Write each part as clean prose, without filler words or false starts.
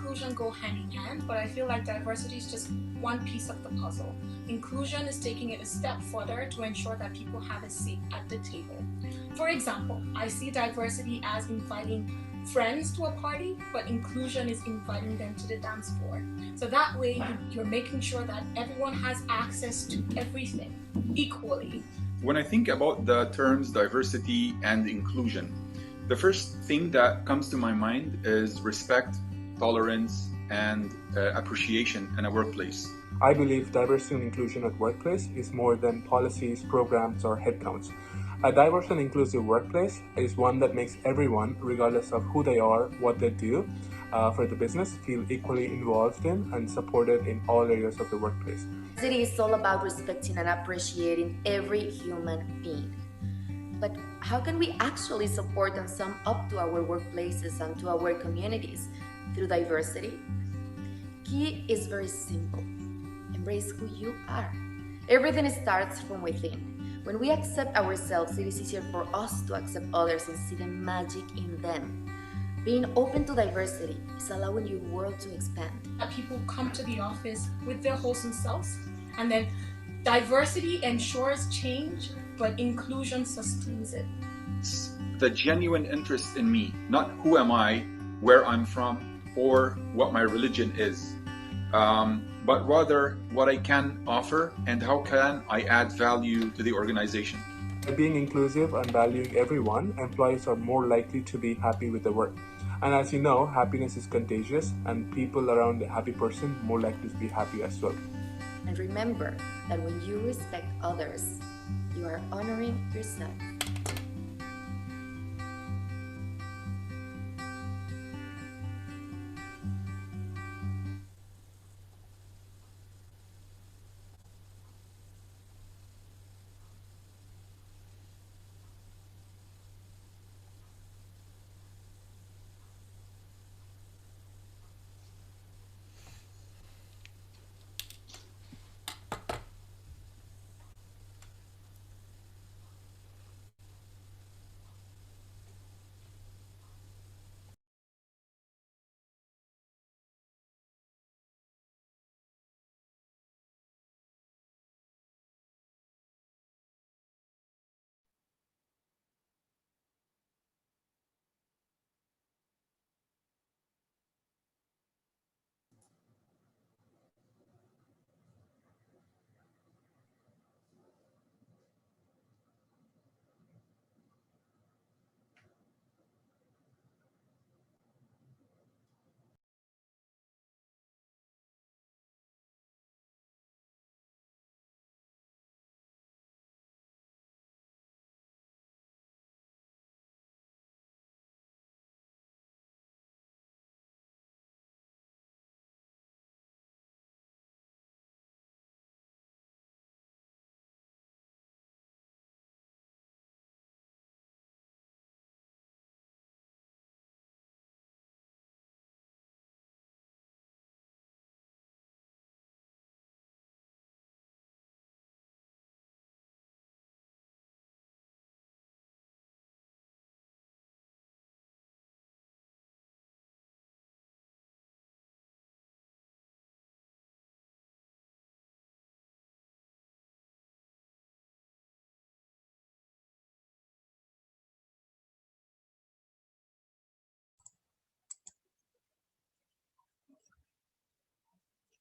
inclusion go hand in hand, but I feel like diversity is just one piece of the puzzle. Inclusion is taking it a step further to ensure that people have a seat at the table. For example, I see diversity as inviting friends to a party, but inclusion is inviting them to the dance floor. So that way you're making sure that everyone has access to everything equally. When I think about the terms diversity and inclusion, the first thing that comes to my mind is respect, tolerance, and appreciation in a workplace. I believe diversity and inclusion at workplace is more than policies, programs, or headcounts. A diverse and inclusive workplace is one that makes everyone, regardless of who they are, what they do for the business, feel equally involved in and supported in all areas of the workplace. It is all about respecting and appreciating every human being. But how can we actually support and sum up to our workplaces and to our communities through diversity? Key is very simple. Embrace who you are. Everything starts from within. When we accept ourselves, it is easier for us to accept others and see the magic in them. Being open to diversity is allowing your world to expand. That people come to the office with their wholesome selves, and then diversity ensures change, but inclusion sustains it. The genuine interest in me, not who am I, where I'm from, or what my religion is, but rather what I can offer and how can I add value to the organization. By being inclusive and valuing everyone, employees are more likely to be happy with their work. And as you know, happiness is contagious, and people around a happy person more likely to be happy as well. And remember that when you respect others, you are honoring yourself.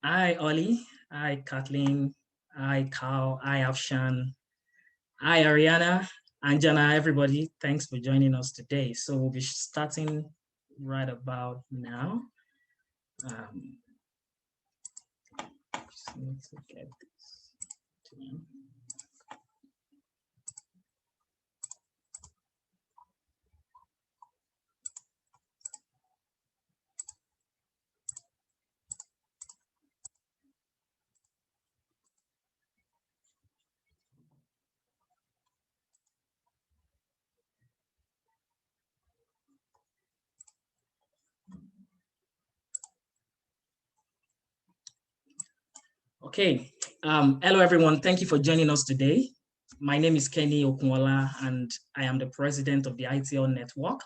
Hi, Ollie. Hi, Kathleen. Hi, Carl. Hi, Afshan. Hi, Ariana. Anjana, everybody. Thanks for joining us today. So we'll be starting right about now. Just need to get this to Okay, hello everyone. Thank you for joining us today. My name is Kenny Okunwola, and I am the president of the ITL Network.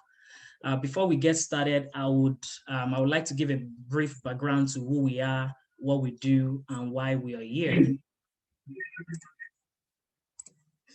Before we get started, I would like to give a brief background to who we are, what we do, and why we are here.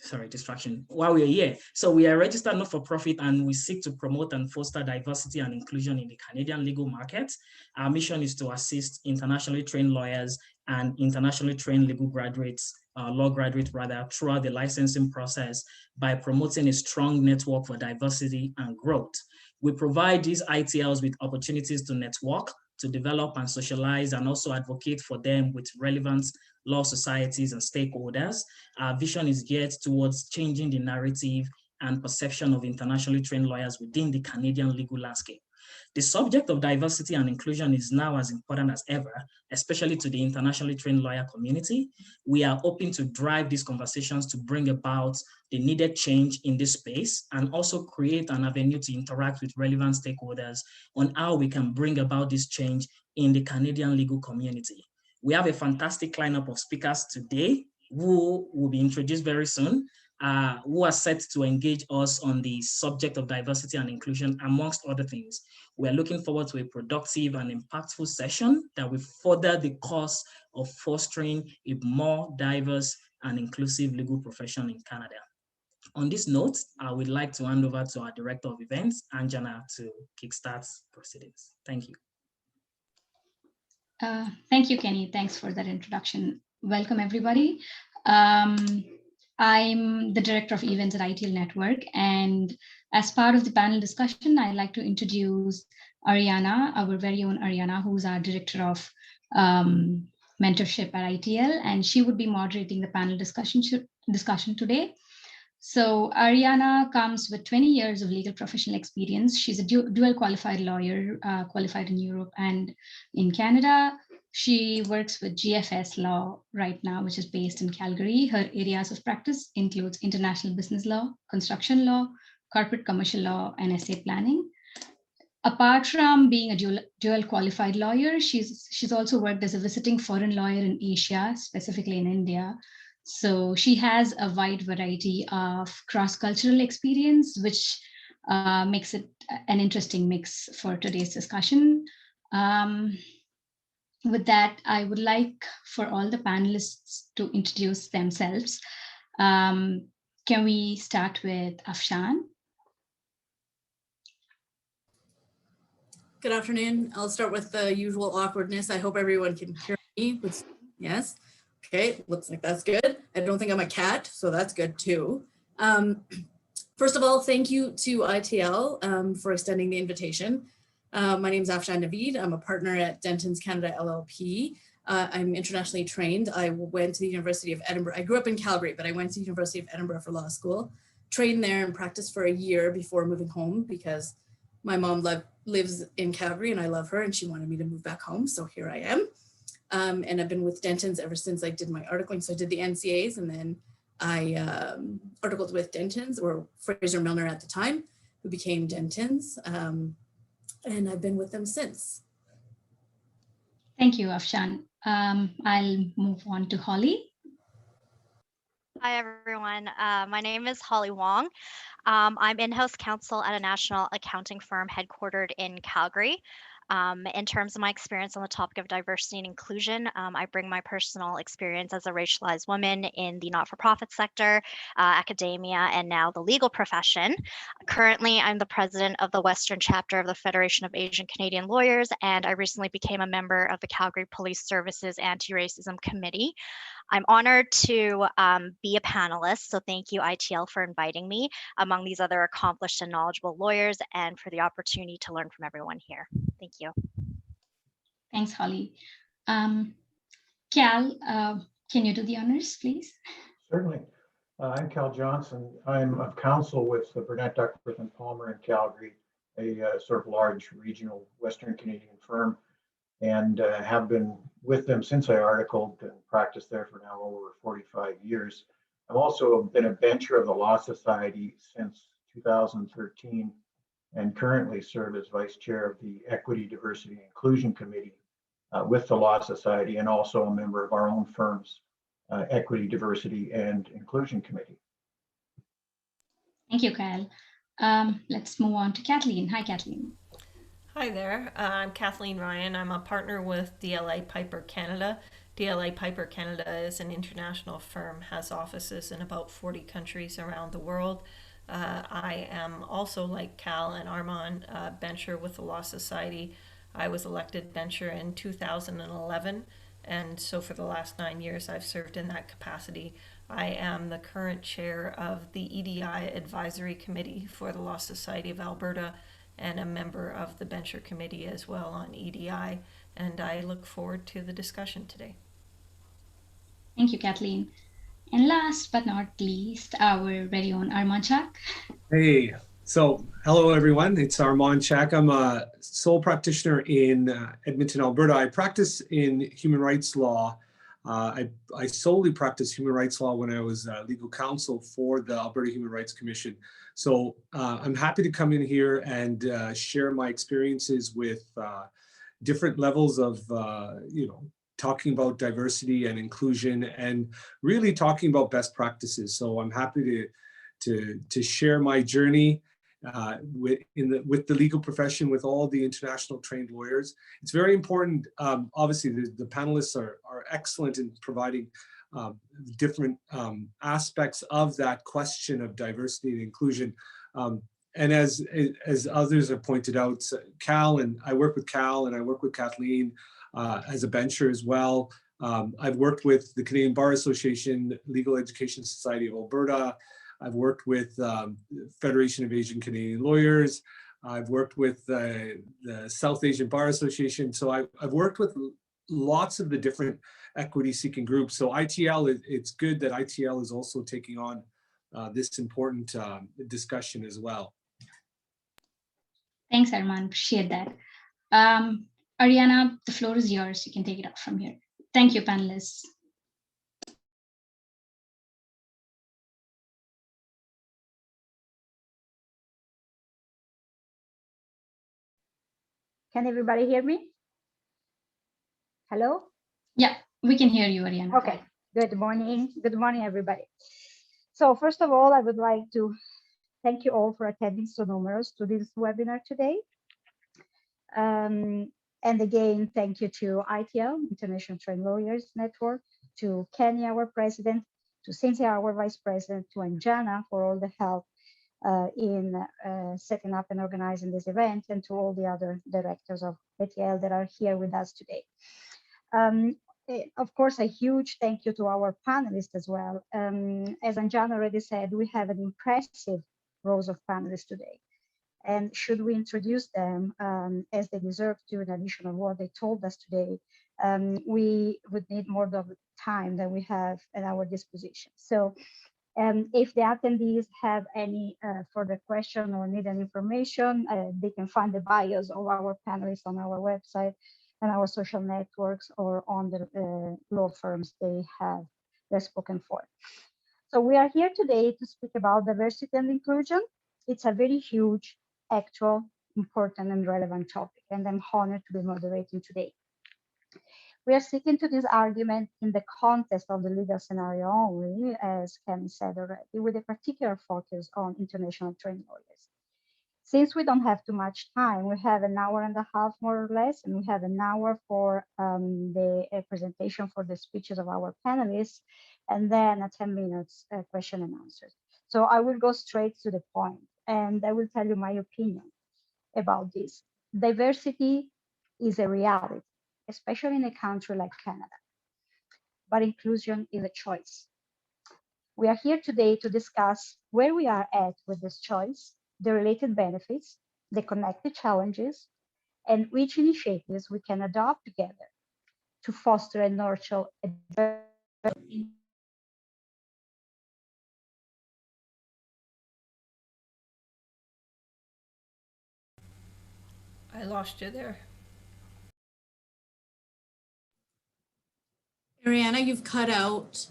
Sorry, distraction. Why we are here. So we are registered not-for-profit and we seek to promote and foster diversity and inclusion in the Canadian legal market. Our mission is to assist internationally trained lawyers and internationally trained legal graduates, law graduates rather, throughout the licensing process by promoting a strong network for diversity and growth. We provide these ITLs with opportunities to network, to develop and socialize, and also advocate for them with relevant law societies and stakeholders. Our vision is geared towards changing the narrative and perception of internationally trained lawyers within the Canadian legal landscape. The subject of diversity and inclusion is now as important as ever, especially to the internationally trained lawyer community. We are hoping to drive these conversations to bring about the needed change in this space and also create an avenue to interact with relevant stakeholders on how we can bring about this change in the Canadian legal community. We have a fantastic lineup of speakers today who will be introduced very soon, who are set to engage us on the subject of diversity and inclusion, amongst other things. We're looking forward to a productive and impactful session that will further the cause of fostering a more diverse and inclusive legal profession in Canada. On this note, I would like to hand over to our Director of Events, Anjana, to kickstart proceedings. Thank you. Thank you, Kenny. Thanks for that introduction. Welcome, everybody. I'm the Director of Events at ITL Network, and as part of the panel discussion, I'd like to introduce Ariana, our very own Ariana, who's our Director of Mentorship at ITL, and she would be moderating the panel discussion today. So Ariana comes with 20 years of legal professional experience. She's a dual qualified lawyer, qualified in Europe and in Canada. She works with GFS Law right now, which is based in Calgary. Her areas of practice includes international business law, construction law, corporate commercial law, and estate planning. Apart from being a dual qualified lawyer, she's also worked as a visiting foreign lawyer in Asia, specifically in India. So she has a wide variety of cross-cultural experience, which makes it an interesting mix for today's discussion. With that, I would like for all the panelists to introduce themselves. Can we start with Afshan? Good afternoon. I'll start with the usual awkwardness. I hope everyone can hear me. Yes. Okay, looks like that's good. I don't think I'm a cat, so that's good too. First of all, thank you to ITL for extending the invitation. My name is Afshan Naveed. I'm a partner at Dentons Canada LLP. I'm internationally trained. I went to the University of Edinburgh. I grew up in Calgary, but I went to the University of Edinburgh for law school, trained there and practiced for a year before moving home because my mom lives in Calgary and I love her and she wanted me to move back home. So here I am. And I've been with Dentons ever since I did my articling. So I did the NCAs and then I articled with Dentons, or Fraser Milner at the time, who became Dentons. And I've been with them since. Thank you, Afshan. I'll move on to Holly. Hi, everyone. My name is Holly Wong. I'm in-house counsel at a national accounting firm headquartered in Calgary. In terms of my experience on the topic of diversity and inclusion, I bring my personal experience as a racialized woman in the not-for-profit sector, academia, and now the legal profession. Currently, I'm the president of the Western chapter of the Federation of Asian Canadian Lawyers, and I recently became a member of the Calgary Police Services Anti-Racism Committee. I'm honored to be a panelist, so thank you, ITL, for inviting me among these other accomplished and knowledgeable lawyers and for the opportunity to learn from everyone here. Thank you. Thanks, Holly. Cal, can you do the honors, please? Certainly. I'm Cal Johnson. I'm of counsel with the Burnett, Duckworth and Palmer in Calgary, a sort of large regional Western Canadian firm, and have been with them since I articled and practiced there for now over 45 years. I've also been a bencher of the Law Society since 2013 and currently serve as vice chair of the Equity, Diversity, and Inclusion Committee with the Law Society, and also a member of our own firm's Equity, Diversity, and Inclusion Committee. Thank you, Kyle. Let's move on to Kathleen. Hi, Kathleen. Hi there, I'm Kathleen Ryan. I'm a partner with DLA Piper Canada. DLA Piper Canada is an international firm, has offices in about 40 countries around the world. I am also, like Cal and Arman, a bencher with the Law Society. I was elected bencher in 2011, and so for the last 9 years I've served in that capacity. I am the current chair of the EDI Advisory Committee for the Law Society of Alberta, and a member of the Bencher Committee as well on EDI, and I look forward to the discussion today. Thank you, Kathleen. And last but not least, our very own Arman Chak. Hey, so hello everyone, it's Arman Chak. I'm a sole practitioner in Edmonton, Alberta. I practice in human rights law. I solely practiced human rights law when I was legal counsel for the Alberta Human Rights Commission. So I'm happy to come in here and share my experiences with different levels of, talking about diversity and inclusion and really talking about best practices. So I'm happy to share my journey with the legal profession, with all the international trained lawyers. It's very important. Obviously, the panelists are excellent in providing different aspects of that question of diversity and inclusion. And as others have pointed out, Cal, and I work with Cal and I work with Kathleen as a bencher as well. I've worked with the Canadian Bar Association, Legal Education Society of Alberta. I've worked with Federation of Asian Canadian Lawyers. I've worked with the South Asian Bar Association. So I've worked with lots of the different equity-seeking groups. So ITL, it's good that ITL is also taking on this important discussion as well. Thanks, Arman. Appreciate that. Ariana, the floor is yours. You can take it up from here. Thank you, panelists. Can everybody hear me? Hello? Yeah, we can hear you, Ariana. Okay, good morning. Good morning, everybody. So first of all, I would like to thank you all for attending so numerous to this webinar today. And again, thank you to ITL, International Trained Lawyers Network, to Kenny, our president, to Cynthia, our vice president, to Anjana for all the help in setting up and organizing this event, and to all the other directors of ITL that are here with us today. Of course, a huge thank you to our panelists as well. As Anjana already said, we have an impressive rows of panelists today. And should we introduce them as they deserve to, in addition of what they told us today, we would need more of the time than we have at our disposition. So if the attendees have any further question or need any information, they can find the bios of our panelists on our website and our social networks or on the law firms they're spoken for. So we are here today to speak about diversity and inclusion. It's a very huge, actual, important and relevant topic, and I'm honored to be moderating today. We are sticking to this argument in the context of the legal scenario only, as Ken said already, with a particular focus on international trained lawyers. Since we don't have too much time, we have an hour and a half more or less, and we have an hour for the presentation for the speeches of our panelists, and then a 10 minutes question and answers. So I will go straight to the point, and I will tell you my opinion about this. Diversity is a reality, especially in a country like Canada, but inclusion is a choice. We are here today to discuss where we are at with this choice, the related benefits, the connected challenges, and which initiatives we can adopt together to foster and nurture a I lost you there. Ariana, you've cut out.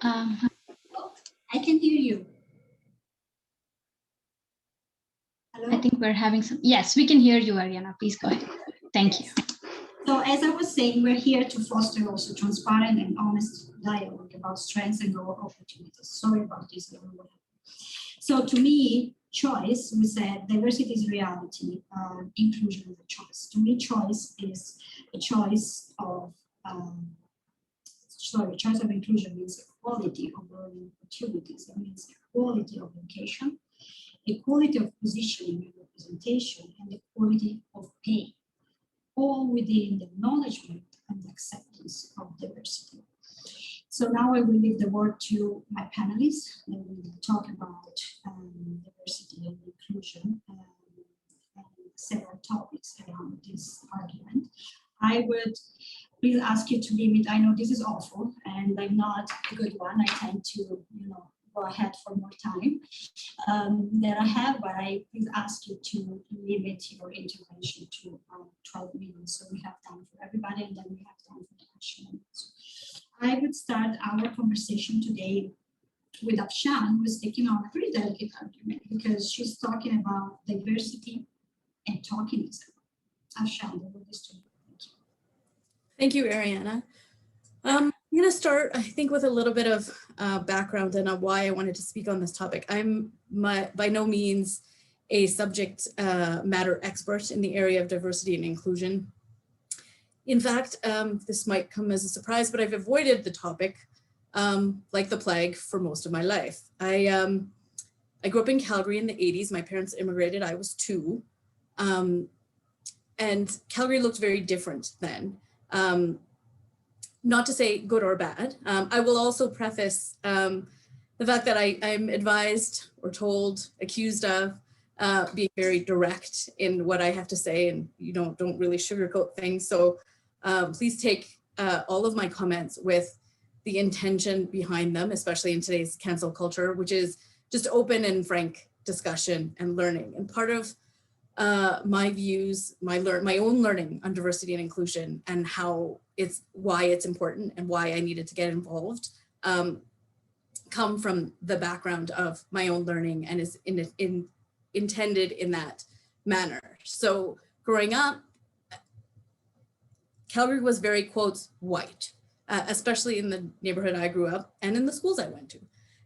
I can hear you. Hello? I think we're having some, yes, we can hear you, Ariana. Please go ahead. Thank you. So as I was saying, we're here to foster also transparent and honest dialogue about strengths and our opportunities. Sorry about this. So to me, choice, we said diversity is reality, inclusion is a choice. To me, choice is a choice of, choice of inclusion means equality of learning opportunities. It means equality of education, equality of positioning and representation, and equality of pay, all within the acknowledgement and acceptance of diversity. So now I will leave the word to my panelists, and we will talk about diversity and inclusion and several topics around this argument. I would please ask you to limit. I know this is awful, and I'm not a good one. I tend to, go ahead for more time than I have, but I please ask you to limit your intervention to 12 minutes, so we have time for everybody, and then we have time for the question. I would start our conversation today with Afshan, who is taking on a pretty delicate argument because she's talking about diversity and tokenism. Afshan, the word is to you. Thank you, Ariana. I'm going to start, I think, with a little bit of background and on why I wanted to speak on this topic. I'm by no means a subject matter expert in the area of diversity and inclusion. In fact, this might come as a surprise, but I've avoided the topic like the plague for most of my life. I grew up in Calgary in the 80s. My parents immigrated, I was 2. And Calgary looked very different then. Not to say good or bad. I will also preface the fact that I'm advised or told, accused of being very direct in what I have to say, and don't really sugarcoat things. So please take all of my comments with the intention behind them, especially in today's cancel culture, which is just open and frank discussion and learning. And part of my views, my own learning on diversity and inclusion and why it's important and why I needed to get involved come from the background of my own learning and is intended in that manner. So growing up, Calgary was very, quotes, white, especially in the neighborhood I grew up and in the schools I went to.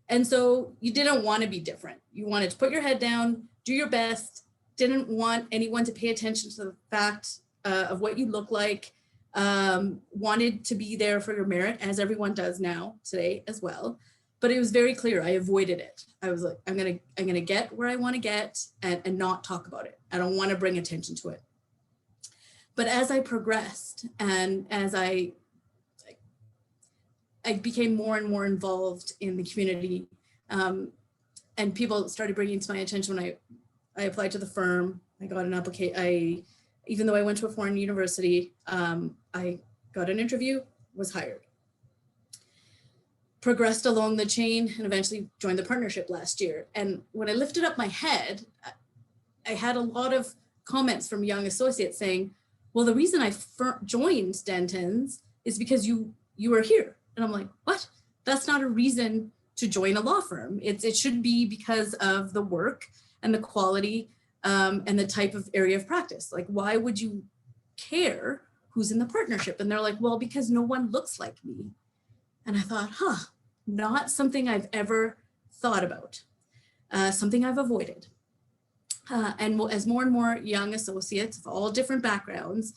And so you didn't want to be different. You wanted to put your head down, do your best, didn't want anyone to pay attention to the fact of what you look like, wanted to be there for your merit, as everyone does now today as well. But it was very clear, I avoided it. I was like, I'm gonna get where I want to get and not talk about it. I don't want to bring attention to it. But as I progressed and as I became more and more involved in the community, and people started bringing it to my attention when I applied to the firm. I got an application. Even though I went to a foreign university, I got an interview, was hired. Progressed along the chain and eventually joined the partnership last year. And when I lifted up my head, I had a lot of comments from young associates saying, well, the reason I joined Dentons is because you were here. And I'm like, what? That's not a reason to join a law firm. It should be because of the work and the quality and the type of area of practice. Like, why would you care who's in the partnership? And they're like, well, because no one looks like me. And I thought, not something I've ever thought about, something I've avoided. And as more and more young associates of all different backgrounds,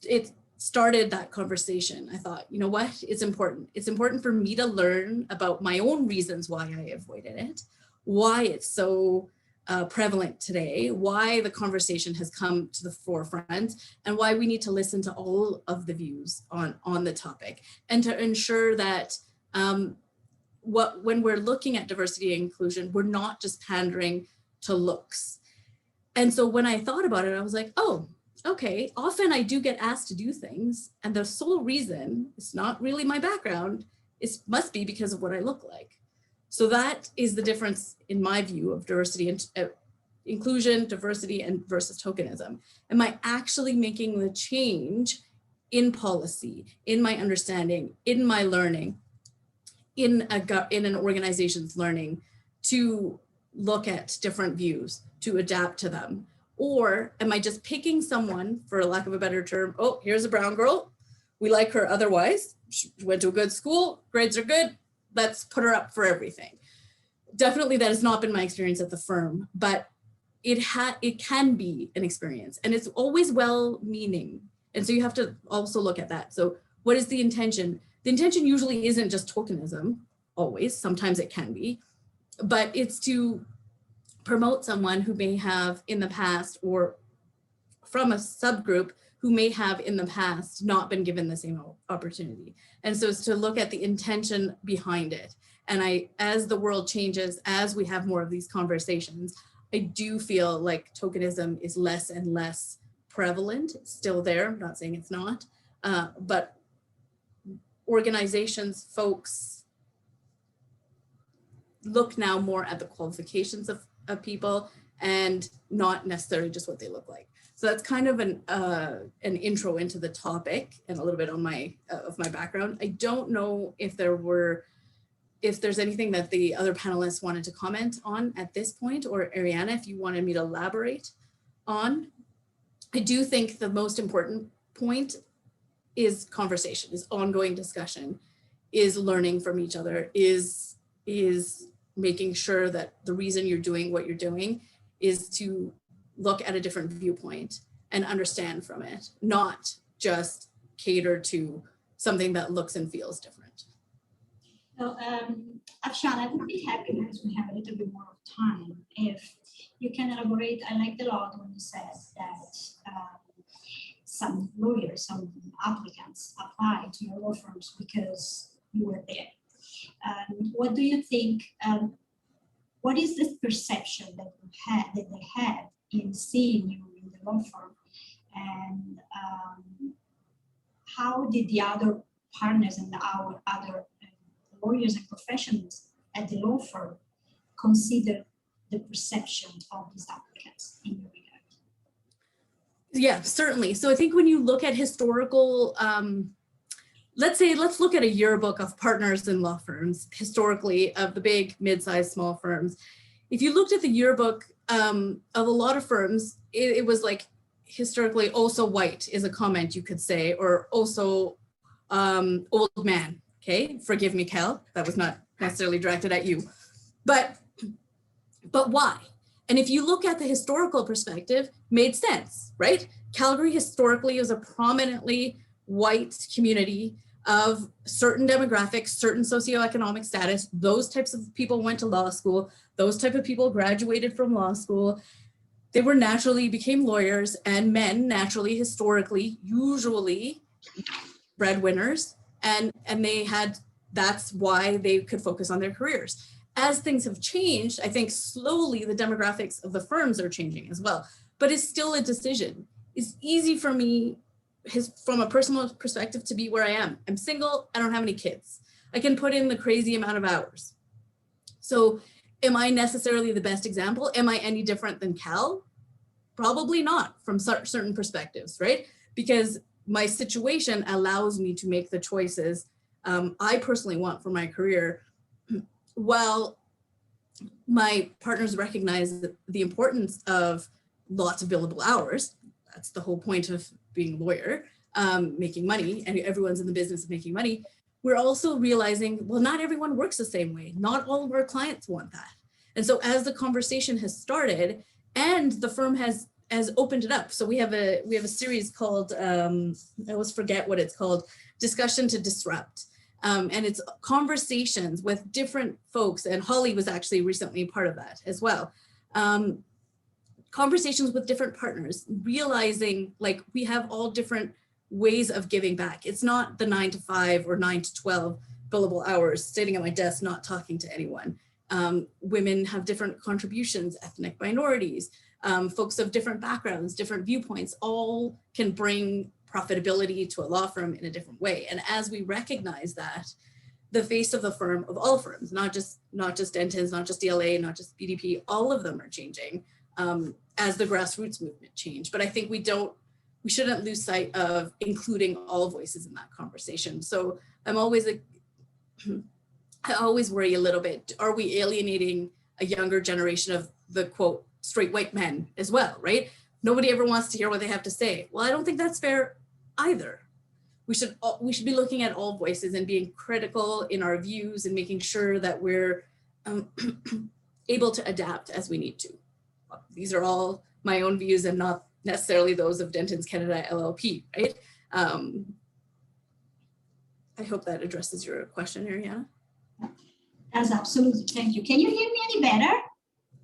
it started that conversation. I thought, you know what, it's important. It's important for me to learn about my own reasons why I avoided it, why it's so prevalent today, why the conversation has come to the forefront, and why we need to listen to all of the views on the topic, and to ensure that when we're looking at diversity and inclusion, we're not just pandering to looks. And so when I thought about it, I was like, oh, okay, often I do get asked to do things, and the sole reason, it's not really my background, it must be because of what I look like. So that is the difference in my view of diversity and inclusion, diversity and versus tokenism. Am I actually making the change in policy, in my understanding, in my learning, in an organization's learning to look at different views, to adapt to them? Or am I just picking someone, for lack of a better term, oh, here's a brown girl, we like her otherwise, she went to a good school, grades are good, let's put her up for everything. Definitely that has not been my experience at the firm, but it can be an experience, and it's always well-meaning. And so you have to also look at that. So what is the intention? The intention usually isn't just tokenism, always, sometimes it can be, but it's to promote someone who may have in the past, or from a subgroup who may have in the past not been given the same opportunity. And so it's to look at the intention behind it. And as the world changes, as we have more of these conversations, I do feel like tokenism is less and less prevalent. It's still there, I'm not saying it's not, but organizations, folks look now more at the qualifications of people and not necessarily just what they look like. So that's kind of an intro into the topic and a little bit on of my background. I don't know if there's anything that the other panelists wanted to comment on at this point, or Ariana, if you wanted me to elaborate on. I do think the most important point is conversation, is ongoing discussion, is learning from each other, is making sure that the reason you're doing what you're doing is to look at a different viewpoint and understand from it, not just cater to something that looks and feels different. So, Afshan, I would be happy as we have a little bit more of time if you can elaborate. I liked a lot when you said that some lawyers, some applicants apply to your law firms because you were there. What do you think? What is this perception that they had in seeing you in the law firm, and how did the other partners and our other lawyers and professionals at the law firm consider the perception of these applicants in your regard? Yeah, certainly. So I think when you look at historical, let's look at a yearbook of partners in law firms, historically, of the big, mid-sized, small firms. If you looked at the yearbook of a lot of firms, it was like historically also white is a comment you could say, or also old man. Okay, forgive me, Cal, that was not necessarily directed at you, but why? And if you look at the historical perspective, made sense, right? Calgary historically was a prominently white community of certain demographics, certain socioeconomic status. Those types of people went to law school. Those type of people graduated from law school. They were naturally became lawyers, and men naturally, historically, usually breadwinners. And they had, that's why they could focus on their careers. As things have changed, I think slowly the demographics of the firms are changing as well, but it's still a decision. It's easy for me, from a personal perspective, to be where I am. I'm single, I don't have any kids. I can put in the crazy amount of hours. So am I necessarily the best example? Am I any different than Cal? Probably not, from certain perspectives, right? Because my situation allows me to make the choices I personally want for my career, while my partners recognize the importance of lots of billable hours. That's the whole point of being a lawyer, making money, and everyone's in the business of making money. We're also realizing, well, not everyone works the same way. Not all of our clients want that. And so as the conversation has started and the firm has opened it up. So we have a series called, I always forget what it's called, Discussion to Disrupt. And it's conversations with different folks, and Holly was actually recently part of that as well. Conversations with different partners, realizing like we have all different ways of giving back. It's not the 9 to 5 or 9 to 12 billable hours sitting at my desk, not talking to anyone. Women have different contributions, ethnic minorities, folks of different backgrounds, different viewpoints, all can bring profitability to a law firm in a different way. And as we recognize that, the face of the firm, of all firms, not just Dentons, not just DLA, not just BDP, all of them are changing as the grassroots movement change. But I think we shouldn't lose sight of including all voices in that conversation. So I'm always I always worry a little bit. Are we alienating a younger generation of the quote straight white men as well, right? Nobody ever wants to hear what they have to say. Well, I don't think that's fair either. We should be looking at all voices and being critical in our views and making sure that we're able to adapt as we need to. These are all my own views and not necessarily those of Dentons Canada LLP, right? I hope that addresses your question, Ariana. That's absolutely, thank you. Can you hear me any better?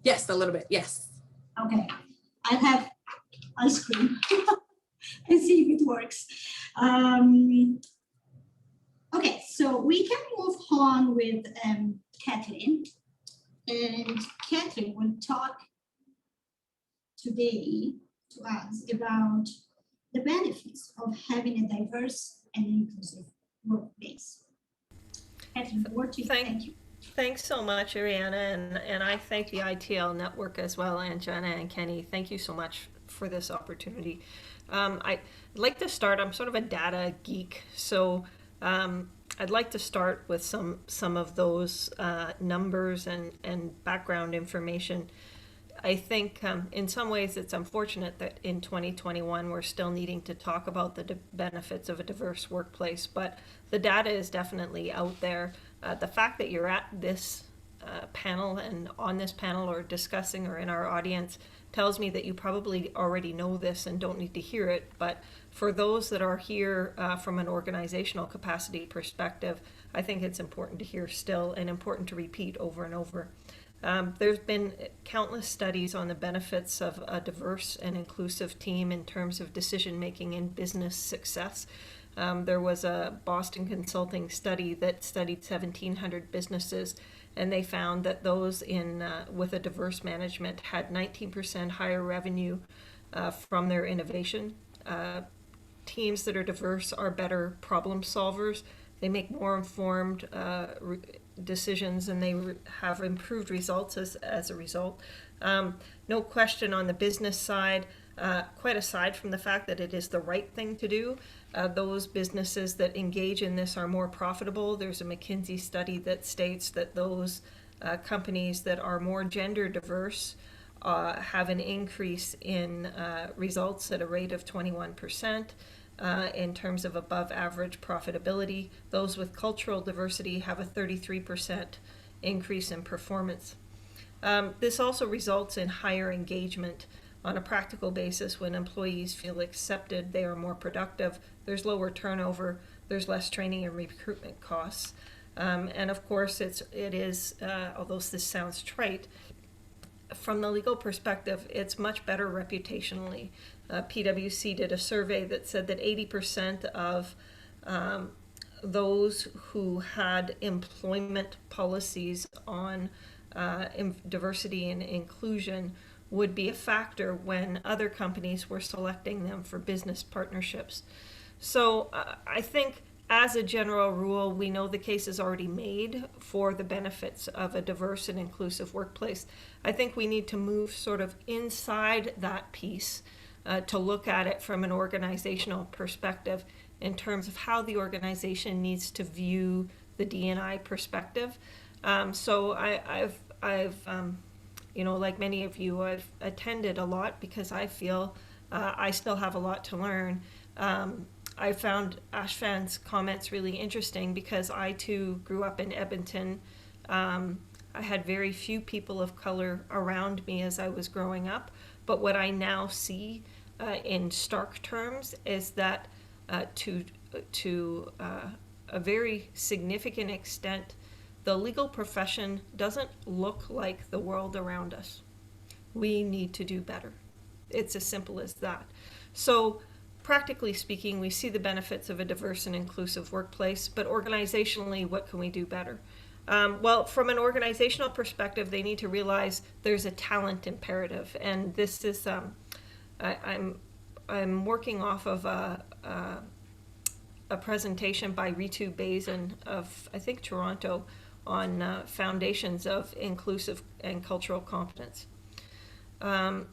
Yes, a little bit, yes. Okay, I'll scream and see if it works. Okay, so we can move on with Kathleen. And Kathleen will talk today to us about the benefits of having a diverse and inclusive workplace. Kathleen, thank you. Thanks so much, Ariana, and I thank the ITL network as well, and Jenna and Kenny. Thank you so much for this opportunity. I'd like to start, I'm sort of a data geek, so I'd like to start with some of those numbers and background information. I think in some ways it's unfortunate that in 2021 we're still needing to talk about the benefits of a diverse workplace, but the data is definitely out there. The fact that you're at this panel and on this panel or discussing or in our audience tells me that you probably already know this and don't need to hear it, but for those that are here from an organizational capacity perspective, I think it's important to hear still and important to repeat over and over. There's been countless studies on the benefits of a diverse and inclusive team in terms of decision-making and business success. There was a Boston Consulting study that studied 1,700 businesses, and they found that those with a diverse management had 19% higher revenue from their innovation. Teams that are diverse are better problem solvers. They make more informed decisions, and they have improved results as a result. No question on the business side, quite aside from the fact that it is the right thing to do, those businesses that engage in this are more profitable. There's a McKinsey study that states that those companies that are more gender diverse have an increase in results at a rate of 21%. In terms of above average profitability. Those with cultural diversity have a 33% increase in performance. This also results in higher engagement. On a practical basis, when employees feel accepted, they are more productive, there's lower turnover, there's less training and recruitment costs. And of course, it is, although this sounds trite, from the legal perspective, it's much better reputationally. PwC did a survey that said that 80% of those who had employment policies on diversity and inclusion would be a factor when other companies were selecting them for business partnerships. So I think as a general rule, we know the case is already made for the benefits of a diverse and inclusive workplace. I think we need to move sort of inside that piece to look at it from an organizational perspective in terms of how the organization needs to view the D&I perspective. So I've like many of you, I've attended a lot because I feel I still have a lot to learn. I found Afshan's comments really interesting because I too grew up in Edmonton. I had very few people of color around me as I was growing up, but what I now see in stark terms is that to a very significant extent, the legal profession doesn't look like the world around us. We need to do better. It's as simple as that. So practically speaking, we see the benefits of a diverse and inclusive workplace, but organizationally, what can we do better? Well, from an organizational perspective, they need to realize there's a talent imperative, and this is I'm working off of a presentation by Ritu Bazin of, I think, Toronto on foundations of inclusive and cultural competence. From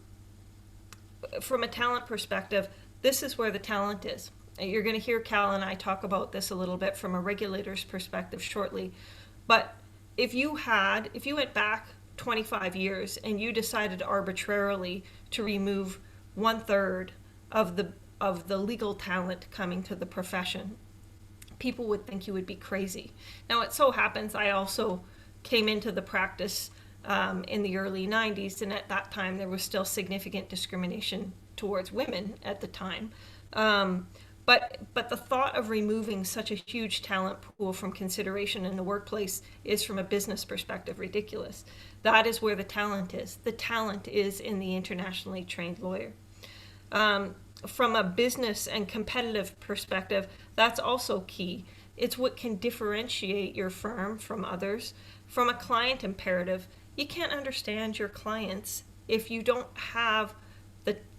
a talent perspective, this is where the talent is. You're going to hear Cal and I talk about this a little bit from a regulator's perspective shortly, but if you went back 25 years and you decided arbitrarily to remove 1/3 of the legal talent coming to the profession, people would think you would be crazy. Now, it so happens I also came into the practice in the early 90s, and at that time there was still significant discrimination towards women at the time. But the thought of removing such a huge talent pool from consideration in the workplace is, from a business perspective, ridiculous. That is where the talent is. The talent is in the internationally trained lawyer. From a business and competitive perspective, that's also key. It's what can differentiate your firm from others. From a client imperative, you can't understand your clients if you don't have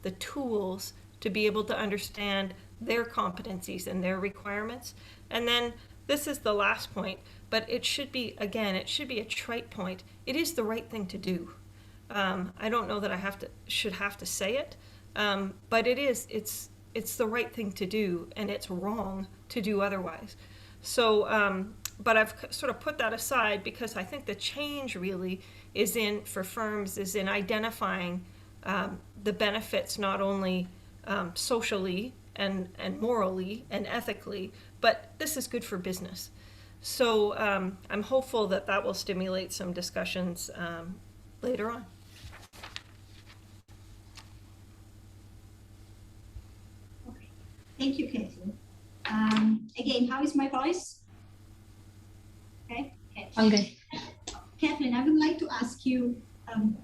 the tools to be able to understand their competencies and their requirements. And then this is the last point, but it should be a trite point. It is the right thing to do. I don't know that I should have to say it, but it's the right thing to do, and it's wrong to do otherwise. So, but I've sort of put that aside because I think the change really is in identifying the benefits, not only socially and morally and ethically, but this is good for business. So I'm hopeful that will stimulate some discussions later on. Okay, thank you, Kathleen. Again, how is my voice? Okay, All good. Kathleen, I would like to ask you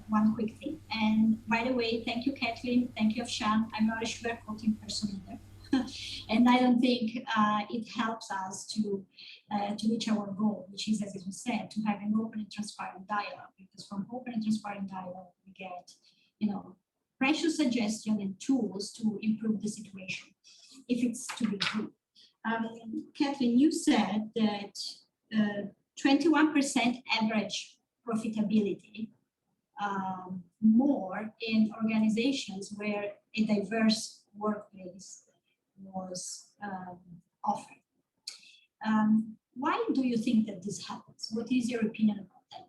one quick thing. And by the way, thank you, Kathleen. Thank you, Afshan. I'm not a sugarcoating person either. And I don't think it helps us to reach our goal, which is, as you said, to have an open and transparent dialogue. Because from open and transparent dialogue, we get, precious suggestions and tools to improve the situation, if it's to be improved. Kathleen, you said that 21% average profitability more in organizations where a diverse workplace was offered. Why do you think that this happens? What is your opinion about that?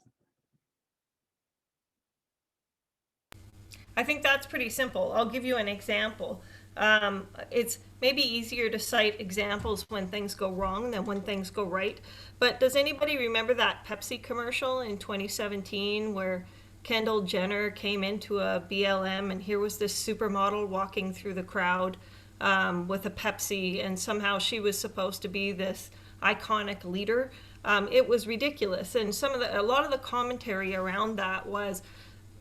I think that's pretty simple. I'll give you an example. It's maybe easier to cite examples when things go wrong than when things go right. But does anybody remember that Pepsi commercial in 2017 where Kendall Jenner came into a BLM and here was this supermodel walking through the crowd with a Pepsi, and somehow she was supposed to be this iconic leader? It was ridiculous. And a lot of the commentary around that was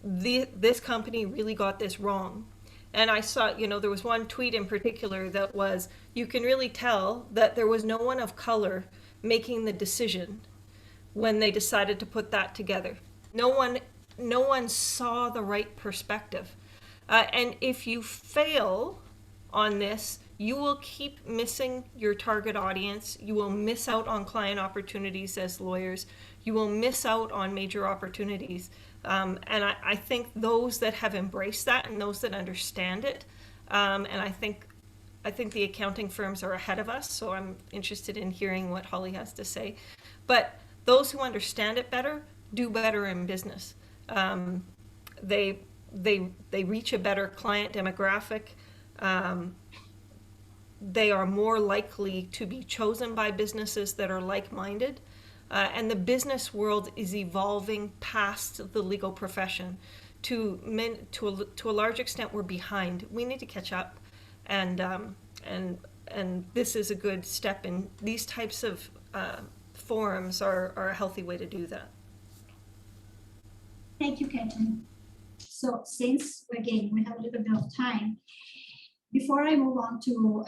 this company really got this wrong. And I saw, there was one tweet in particular that was, you can really tell that there was no one of color making the decision when they decided to put that together. No one saw the right perspective. And if you fail on this, you will keep missing your target audience. You will miss out on client opportunities as lawyers. You will miss out on major opportunities. And I think those that have embraced that and those that understand it, and I think the accounting firms are ahead of us, so I'm interested in hearing what Holly has to say. But those who understand it better do better in business. They reach a better client demographic. They are more likely to be chosen by businesses that are like-minded. And the business world is evolving past the legal profession. To a large extent, we're behind. We need to catch up, and this is a good step. In these types of forums are a healthy way to do that. Thank you, Kathleen. So since again we have a little bit of time, before I move on to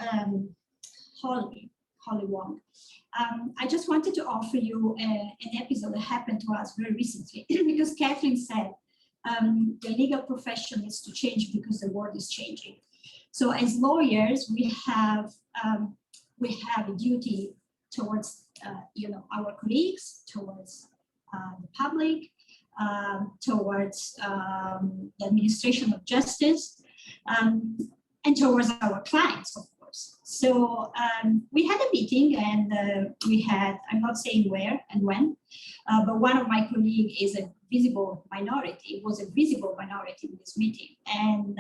Holly Wong. I just wanted to offer you an episode that happened to us very recently because Kathleen said the legal profession needs to change because the world is changing. So as lawyers, we have a duty towards our colleagues, towards the public, towards the administration of justice, and towards our clients, of course. So we had a meeting, and we had, I'm not saying where and when, but one of my colleagues is a visible minority, was a visible minority in this meeting. And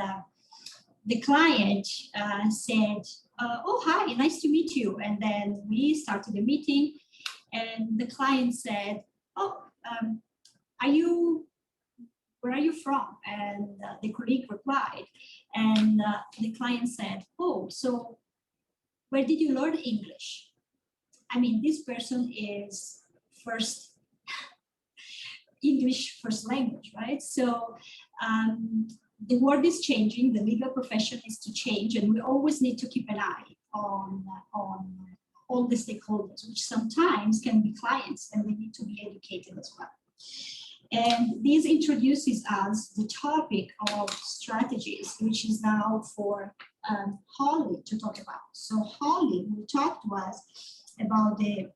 the client said, oh, hi, nice to meet you. And then we started the meeting, and the client said, oh, where are you from? And the colleague replied, and the client said, oh, so where did you learn English? I mean, this person is English first language, right? So the world is changing, the legal profession is to change, and we always need to keep an eye on all the stakeholders, which sometimes can be clients, and we need to be educated as well. And this introduces us the topic of strategies, which is now for Holly to talk about. So Holly will talk to us about the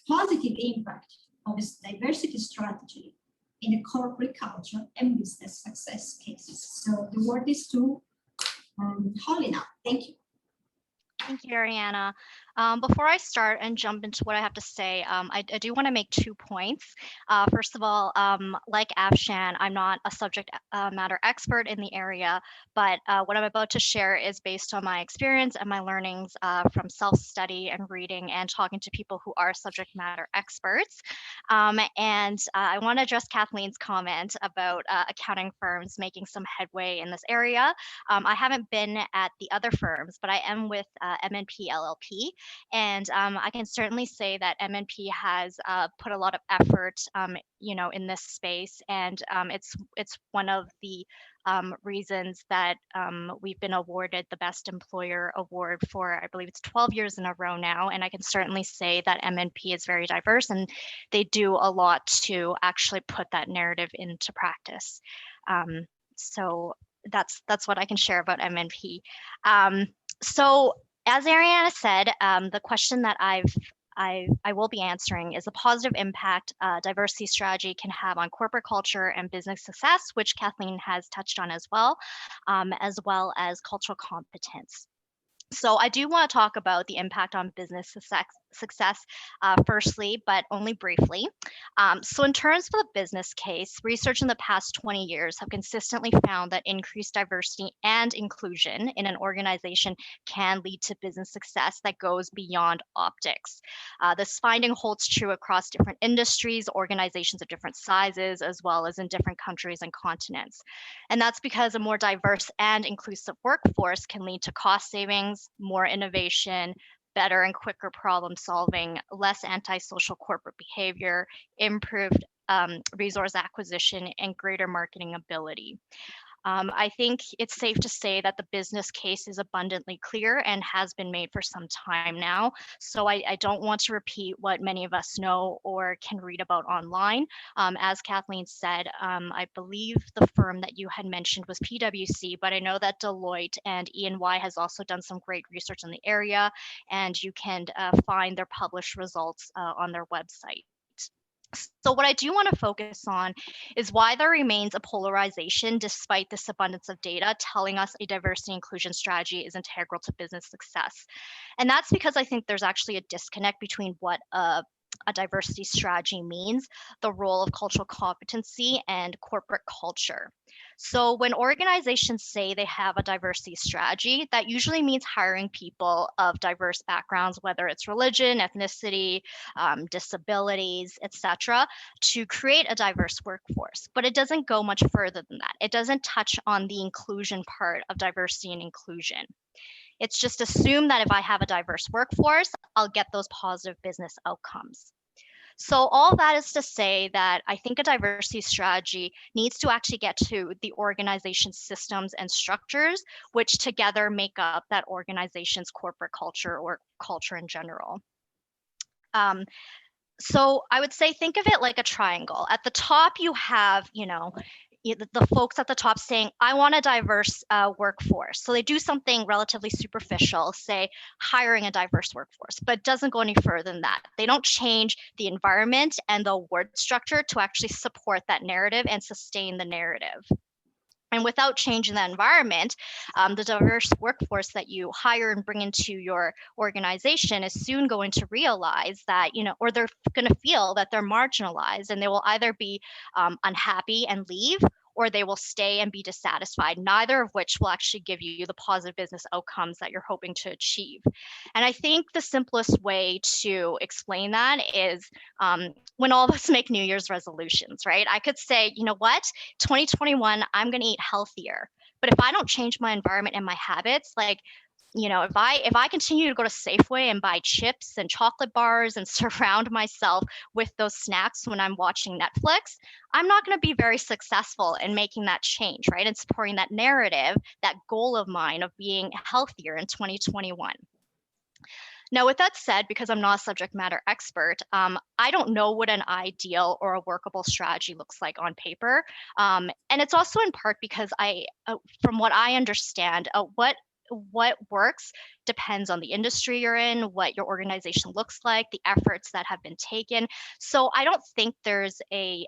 positive impact of this diversity strategy in a corporate culture and business success cases. So the word is to Holly now. Thank you. Thank you, Ariana. Before I start and jump into what I have to say, I do want to make 2 points. First of all, like Afshan, I'm not a subject matter expert in the area, but what I'm about to share is based on my experience and my learnings from self-study and reading and talking to people who are subject matter experts. And I want to address Kathleen's comment about accounting firms making some headway in this area. I haven't been at the other firms, but I am with MNP LLP. And I can certainly say that MNP has put a lot of effort, in this space, and it's one of the reasons that we've been awarded the Best Employer Award for, I believe it's 12 years in a row now. And I can certainly say that MNP is very diverse, and they do a lot to actually put that narrative into practice. So that's what I can share about MNP. So as Ariana said, the question that I will be answering is the positive impact diversity strategy can have on corporate culture and business success, which Kathleen has touched on as well as cultural competence. So I do want to talk about the impact on business success firstly, but only briefly. So in terms of the business case, research in the past 20 years have consistently found that increased diversity and inclusion in an organization can lead to business success that goes beyond optics. This finding holds true across different industries, organizations of different sizes, as well as in different countries and continents. And that's because a more diverse and inclusive workforce can lead to cost savings, more innovation, better and quicker problem solving, less antisocial corporate behavior, improved resource acquisition, and greater marketing ability. I think it's safe to say that the business case is abundantly clear and has been made for some time now. So I don't want to repeat what many of us know or can read about online. As Kathleen said, I believe the firm that you had mentioned was PwC, but I know that Deloitte and E&Y has also done some great research in the area, and you can find their published results on their website. So what I do want to focus on is why there remains a polarization despite this abundance of data telling us a diversity inclusion strategy is integral to business success. And that's because I think there's actually a disconnect between what a diversity strategy means, the role of cultural competency, and corporate culture. So when organizations say they have a diversity strategy, that usually means hiring people of diverse backgrounds, whether it's religion, ethnicity, disabilities, etc., to create a diverse workforce. But it doesn't go much further than that. It doesn't touch on the inclusion part of diversity and inclusion. It's just assumed that if I have a diverse workforce, I'll get those positive business outcomes. So all that is to say that I think a diversity strategy needs to actually get to the organization's systems and structures, which together make up that organization's corporate culture or culture in general. So I would say, think of it like a triangle. At the top, you have, the folks at the top saying, I want a diverse workforce. So they do something relatively superficial, say hiring a diverse workforce, but it doesn't go any further than that. They don't change the environment and the award structure to actually support that narrative and sustain the narrative. And without changing the environment, the diverse workforce that you hire and bring into your organization is soon going to realize that, or they're going to feel that they're marginalized, and they will either be unhappy and leave, or they will stay and be dissatisfied, neither of which will actually give you the positive business outcomes that you're hoping to achieve. And I think the simplest way to explain that is when all of us make New Year's resolutions, right? I could say, you know what, 2021, I'm going to eat healthier. But if I don't change my environment and my habits, like, if I continue to go to Safeway and buy chips and chocolate bars and surround myself with those snacks when I'm watching Netflix, I'm not going to be very successful in making that change, right? And supporting that narrative, that goal of mine of being healthier in 2021. Now, with that said, because I'm not a subject matter expert, I don't know what an ideal or a workable strategy looks like on paper. And it's also in part because from what I understand, what works depends on the industry you're in, what your organization looks like, the efforts that have been taken. So I don't think there's a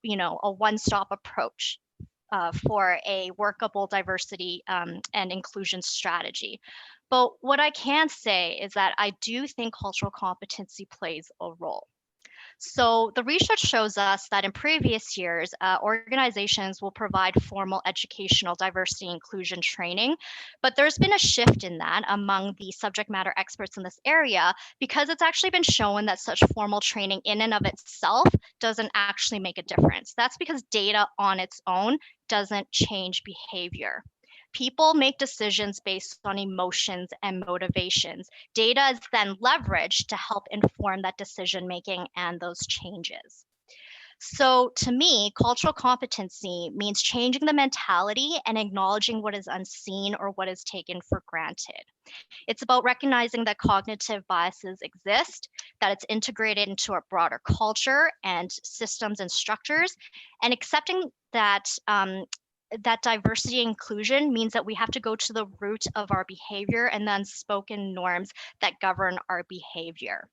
one-stop approach for a workable diversity and inclusion strategy. But what I can say is that I do think cultural competency plays a role. So the research shows us that in previous years, organizations will provide formal educational diversity inclusion training, but there's been a shift in that among the subject matter experts in this area, because it's actually been shown that such formal training in and of itself doesn't actually make a difference. That's because data on its own doesn't change behavior. People make decisions based on emotions and motivations. Data is then leveraged to help inform that decision making and those changes. So to me, cultural competency means changing the mentality and acknowledging what is unseen or what is taken for granted. It's about recognizing that cognitive biases exist, that it's integrated into our broader culture and systems and structures, and accepting that that diversity inclusion means that we have to go to the root of our behavior and the unspoken norms that govern our behavior.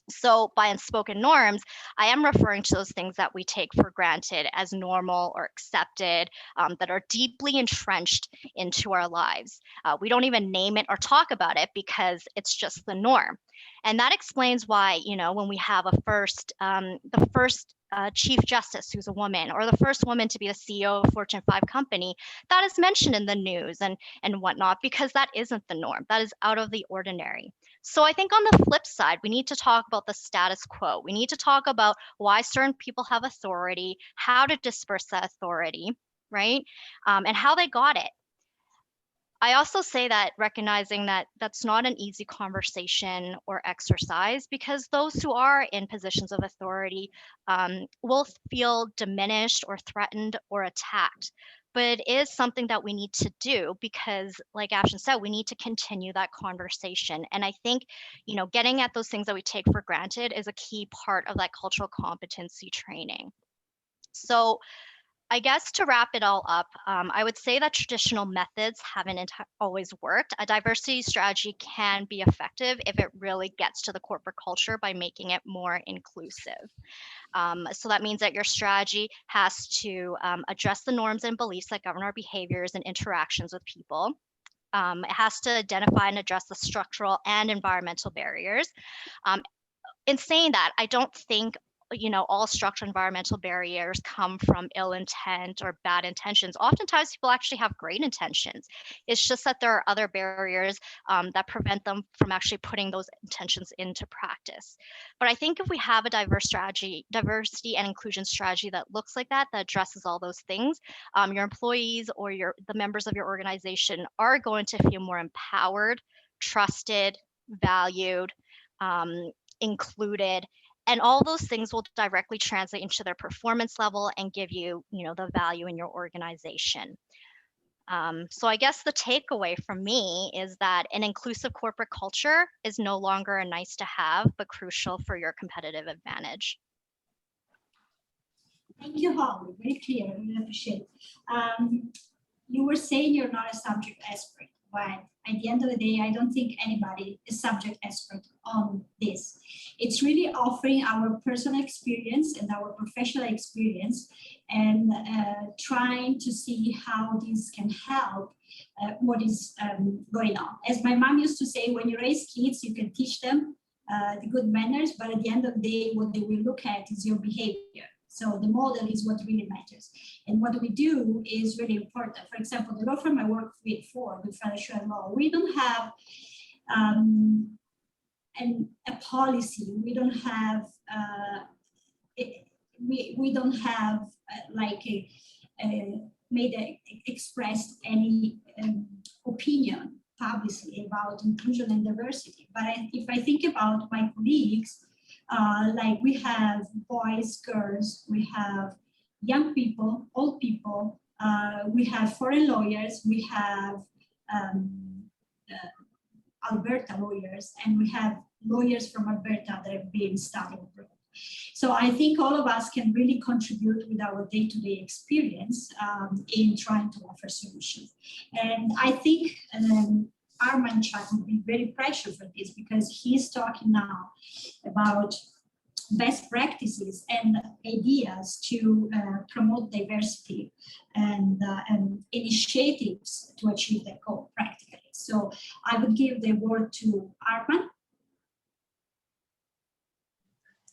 So by unspoken norms, I am referring to those things that we take for granted as normal or accepted, that are deeply entrenched into our lives. We don't even name it or talk about it because it's just the norm. And that explains why, when we have the first Chief Justice who's a woman, or the first woman to be the CEO of a Fortune 5 company, that is mentioned in the news and whatnot, because that isn't the norm. That is out of the ordinary. So I think on the flip side, we need to talk about the status quo. We need to talk about why certain people have authority, how to disperse that authority, right? And how they got it. I also say that recognizing that that's not an easy conversation or exercise, because those who are in positions of authority will feel diminished or threatened or attacked. But it is something that we need to do because, like Afshan said, we need to continue that conversation. And I think, getting at those things that we take for granted is a key part of that cultural competency training. So I guess to wrap it all up, I would say that traditional methods haven't always worked. A diversity strategy can be effective if it really gets to the corporate culture by making it more inclusive. So that means that your strategy has to address the norms and beliefs that govern our behaviors and interactions with people. It has to identify and address the structural and environmental barriers. In saying that, I don't think all structural environmental barriers come from ill intent or bad intentions. Oftentimes people actually have great intentions. It's just that there are other barriers that prevent them from actually putting those intentions into practice. But I think if we have a diversity and inclusion strategy that looks like that addresses all those things, your employees or the members of your organization are going to feel more empowered, trusted, valued, included. And all those things will directly translate into their performance level and give you, the value in your organization. So I guess the takeaway from me is that an inclusive corporate culture is no longer a nice to have, but crucial for your competitive advantage. Thank you, Holly. Very clear. I really appreciate it. You were saying you're not a subject expert, But at the end of the day, I don't think anybody is subject expert on this. It's really offering our personal experience and our professional experience and trying to see how this can help what is going on. As my mom used to say, when you raise kids, you can teach them the good manners, but at the end of the day, what they will look at is your behavior. So the model is what really matters. And what we do is really important. For example, the law firm I work with financial law, we don't have a policy. We don't have we don't have expressed any opinion publicly about inclusion and diversity. But if I think about my colleagues, like we have boys, girls, we have young people, old people, we have foreign lawyers, we have Alberta lawyers, and we have lawyers from Alberta that have been studying abroad. So I think all of us can really contribute with our day-to-day experience in trying to offer solutions. And I think Arman Chak would be very precious for this, because he's talking now about best practices and ideas to promote diversity and initiatives to achieve that goal practically. So I would give the word to Arman.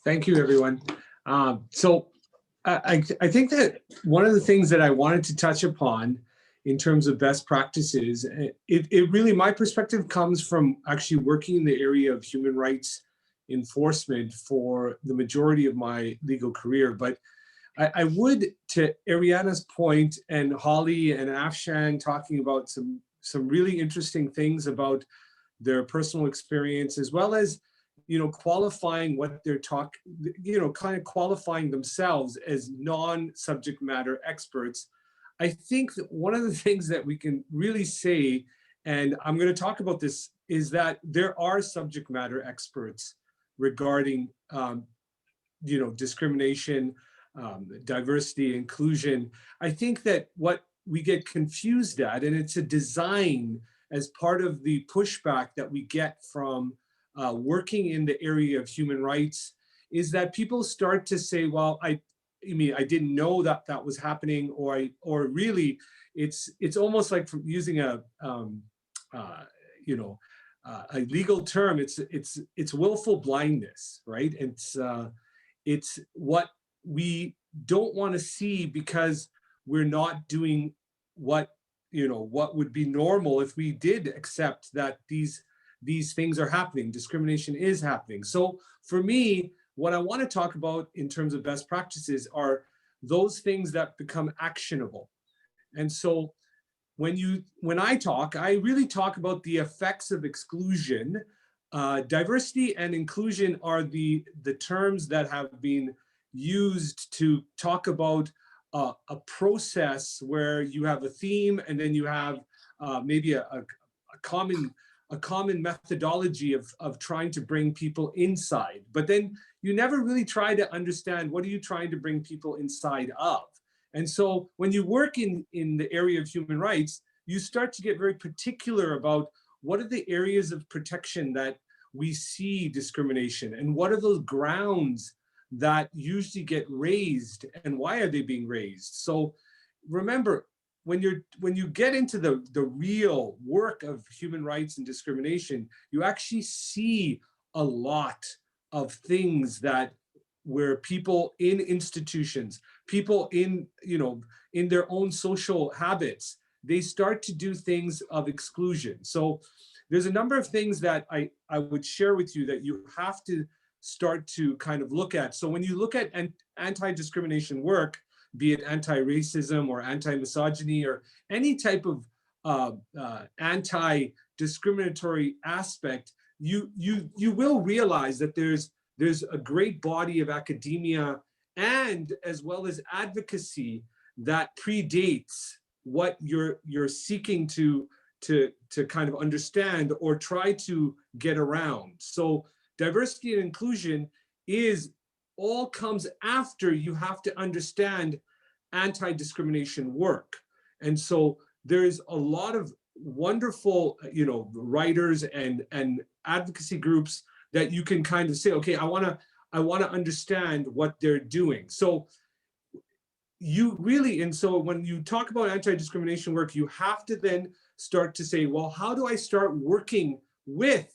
Thank you, everyone. So I think that one of the things that I wanted to touch upon in terms of best practices, it really, my perspective comes from actually working in the area of human rights enforcement for the majority of my legal career. But I would, to Ariana's point, and Holly and Afshan talking about some really interesting things about their personal experience, as well as, you know, qualifying what they're kind of qualifying themselves as non-subject matter experts. I think that one of the things that we can really say, and I'm going to talk about this, is that there are subject matter experts regarding, you know, discrimination, diversity, inclusion. I think that what we get confused at, and it's a design as part of the pushback that we get from working in the area of human rights, is that people start to say, well, I mean, I didn't know that that was happening, or really, it's almost like from using a legal term. It's willful blindness, right? It's what we don't want to see, because we're not doing what would be normal if we did accept that these things are happening. Discrimination is happening. So for me, what I want to talk about in terms of best practices are those things that become actionable. And so when I talk, I really talk about the effects of exclusion. Diversity and inclusion are the terms that have been used to talk about a process where you have a theme, and then you have maybe a common methodology of trying to bring people inside. But then you never really try to understand, what are you trying to bring people inside of? And so when you work in the area of human rights, you start to get very particular about what are the areas of protection that we see discrimination, and what are those grounds that usually get raised, and why are they being raised? So remember, when you get into the real work of human rights and discrimination, you actually see a lot of things where people in institutions, people in their own social habits, they start to do things of exclusion. So there's a number of things that I would share with you that you have to start to kind of look at. So when you look at anti-discrimination work, be it anti-racism or anti-misogyny or any type of anti-discriminatory aspect, you will realize that there's a great body of academia, and as well as advocacy, that predates what you're seeking to kind of understand or try to get around. So diversity and inclusion all comes after you have to understand anti-discrimination work. And so there's a lot of wonderful, writers and advocacy groups that you can kind of say, okay, I want to understand what they're doing. So you really, and so when you talk about anti-discrimination work, you have to then start to say, well, how do I start working with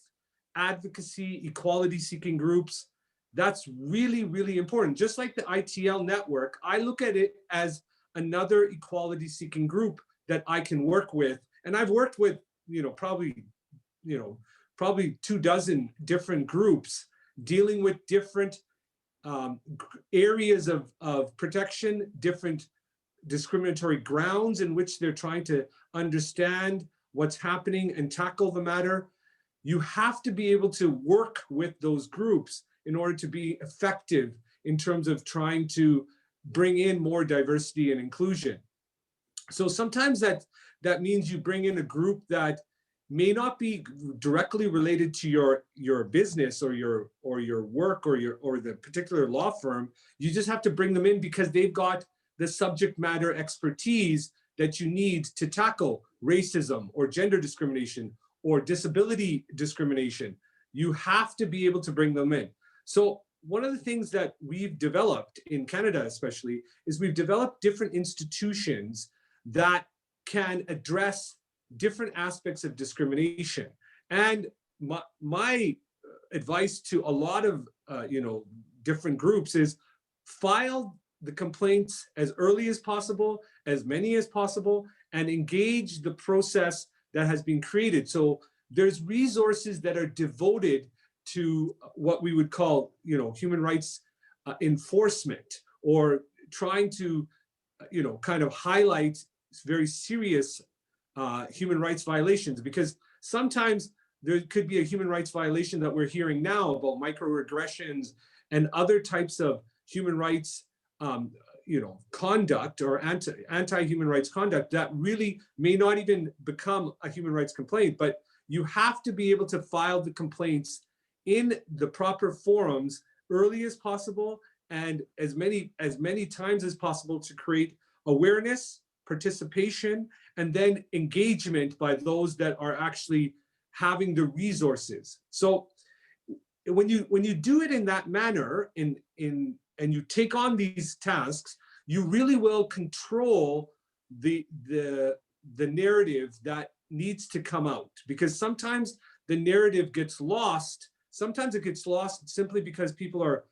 advocacy, equality seeking groups? That's really, really important. Just like the ITL network, I look at it as another equality seeking group that I can work with. And I've worked with, probably 24 different groups dealing with different areas of protection, different discriminatory grounds in which they're trying to understand what's happening and tackle the matter. You have to be able to work with those groups in order to be effective in terms of trying to bring in more diversity and inclusion. So sometimes that means you bring in a group that may not be directly related to your business or your work or the particular law firm. You just have to bring them in because they've got the subject matter expertise that you need to tackle racism or gender discrimination or disability discrimination. You have to be able to bring them in. So one of the things that we've developed in Canada especially is we've developed different institutions that can address different aspects of discrimination. And my advice to a lot of different groups is file the complaints as early as possible, as many as possible, and engage the process that has been created. So there's resources that are devoted to what we would call, human rights enforcement, or trying to, kind of highlight very serious human rights violations, because sometimes there could be a human rights violation that we're hearing now about microaggressions and other types of human rights conduct or anti-human rights conduct that really may not even become a human rights complaint. But you have to be able to file the complaints in the proper forums early as possible and as many times as possible to create awareness, participation, and then engagement by those that are actually having the resources. So when you do it in that manner, and you take on these tasks, you really will control the narrative that needs to come out. Because sometimes the narrative gets lost. Sometimes it gets lost simply because people are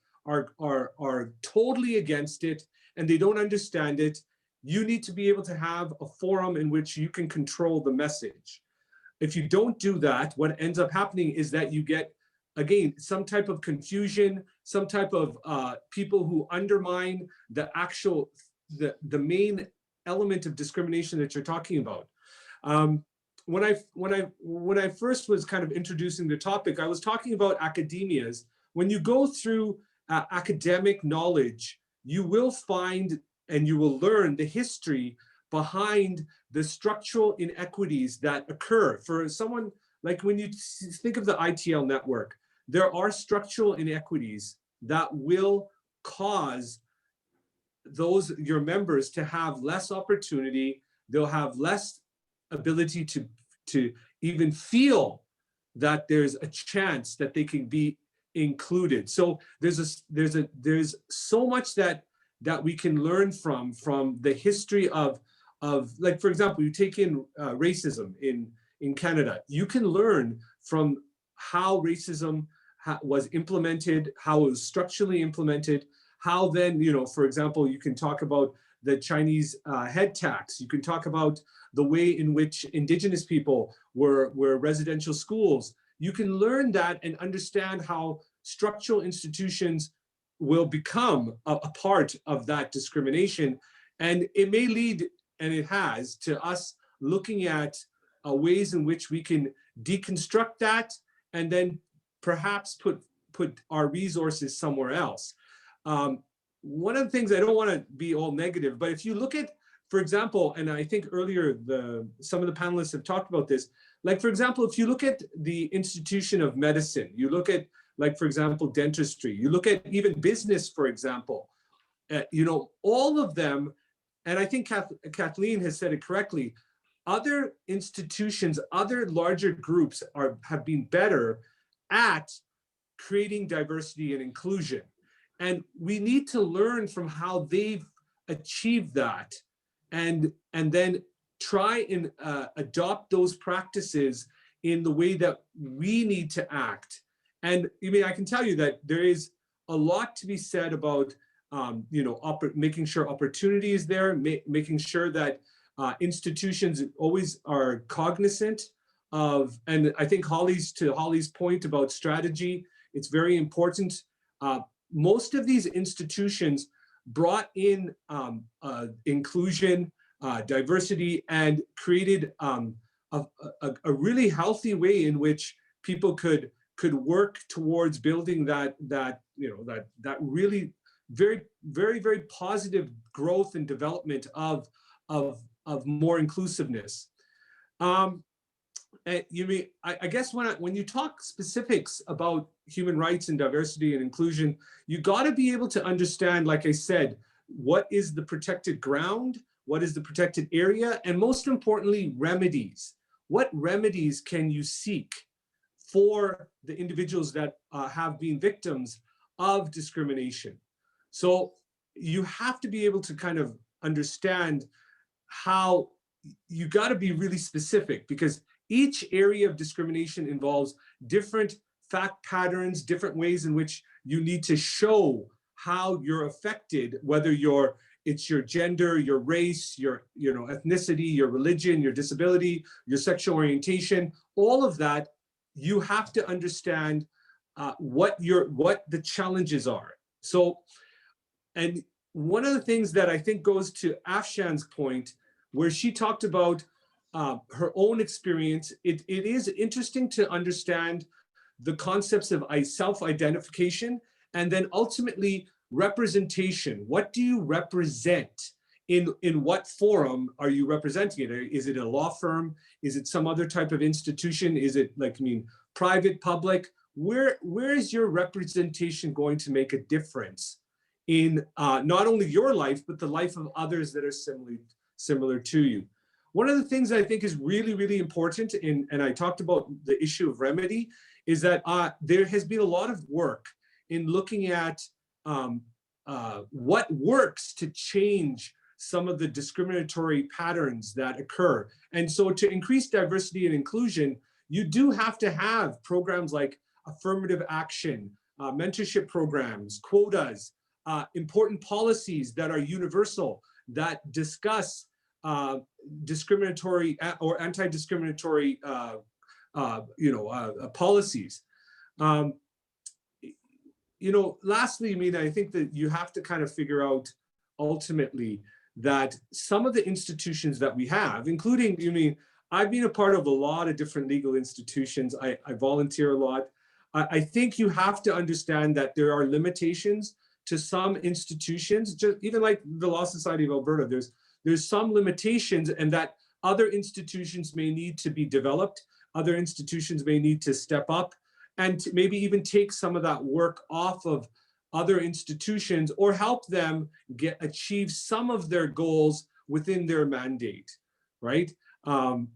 totally against it and they don't understand it. You need to be able to have a forum in which you can control the message. If you don't do that, what ends up happening is that you get, again, some type of confusion, some type of people who undermine the main element of discrimination that you're talking about. When I first was kind of introducing the topic, I was talking about academias. When you go through academic knowledge, you will find and you will learn the history behind the structural inequities that occur. For someone, like when you think of the ITL network, there are structural inequities that will cause your members to have less opportunity. They'll have less ability to even feel that there's a chance that they can be included. So there's so much that we can learn from the history of, like, for example, you take in racism in Canada. You can learn from how racism was implemented, how it was structurally implemented, how then, for example, you can talk about the Chinese head tax. You can talk about the way in which Indigenous people were residential schools. You can learn that and understand how structural institutions will become a part of that discrimination. And it may lead, and it has, to us looking at ways in which we can deconstruct that and then perhaps put our resources somewhere else. One of the things, I don't want to be all negative, but if you look at, for example, and I think earlier some of the panelists have talked about this, like, for example, if you look at the institution of medicine, you look at, like, for example, dentistry, you look at even business, for example, all of them, and I think Kathleen has said it correctly, other institutions, other larger groups have been better at creating diversity and inclusion. And we need to learn from how they've achieved that, and then try and adopt those practices in the way that we need to act. And I mean, I can tell you that there is a lot to be said about making sure opportunity is there, making sure that institutions always are cognizant of, and I think Holly's point about strategy, it's very important. Most of these institutions brought in inclusion, diversity, and created a really healthy way in which people could work towards building that really very, very, very positive growth and development of more inclusiveness. I guess when you talk specifics about human rights and diversity and inclusion, you got to be able to understand, like I said, what is the protected ground, what is the protected area, and most importantly, remedies. What remedies can you seek for the individuals that have been victims of discrimination? So you have to be able to kind of understand how you got to be really specific, because each area of discrimination involves different fact patterns, different ways in which you need to show how you're affected, whether it's your gender, your race, your ethnicity, your religion, your disability, your sexual orientation, all of that. You have to understand what the challenges are. So, and one of the things that I think goes to Afshan's point, where she talked about her own experience, it is interesting to understand the concepts of self-identification and then ultimately representation. What do you represent? In what forum are you representing it? Is it a law firm? Is it some other type of institution? Is it private, public? Where is your representation going to make a difference in not only your life, but the life of others that are similar to you? One of the things I think is really, really important, and I talked about the issue of remedy, is that there has been a lot of work in looking at what works to change some of the discriminatory patterns that occur. And so to increase diversity and inclusion, you do have to have programs like affirmative action, mentorship programs, quotas, important policies that are universal, that discuss discriminatory or anti-discriminatory policies. Lastly, I think that you have to kind of figure out ultimately that some of the institutions that we have, including, I've been a part of a lot of different legal institutions. I volunteer a lot. I think you have to understand that there are limitations to some institutions, just even like the Law Society of Alberta, there's some limitations, and that other institutions may need to be developed. Other institutions may need to step up and maybe even take some of that work off of other institutions, or help them achieve some of their goals within their mandate, right? Arman,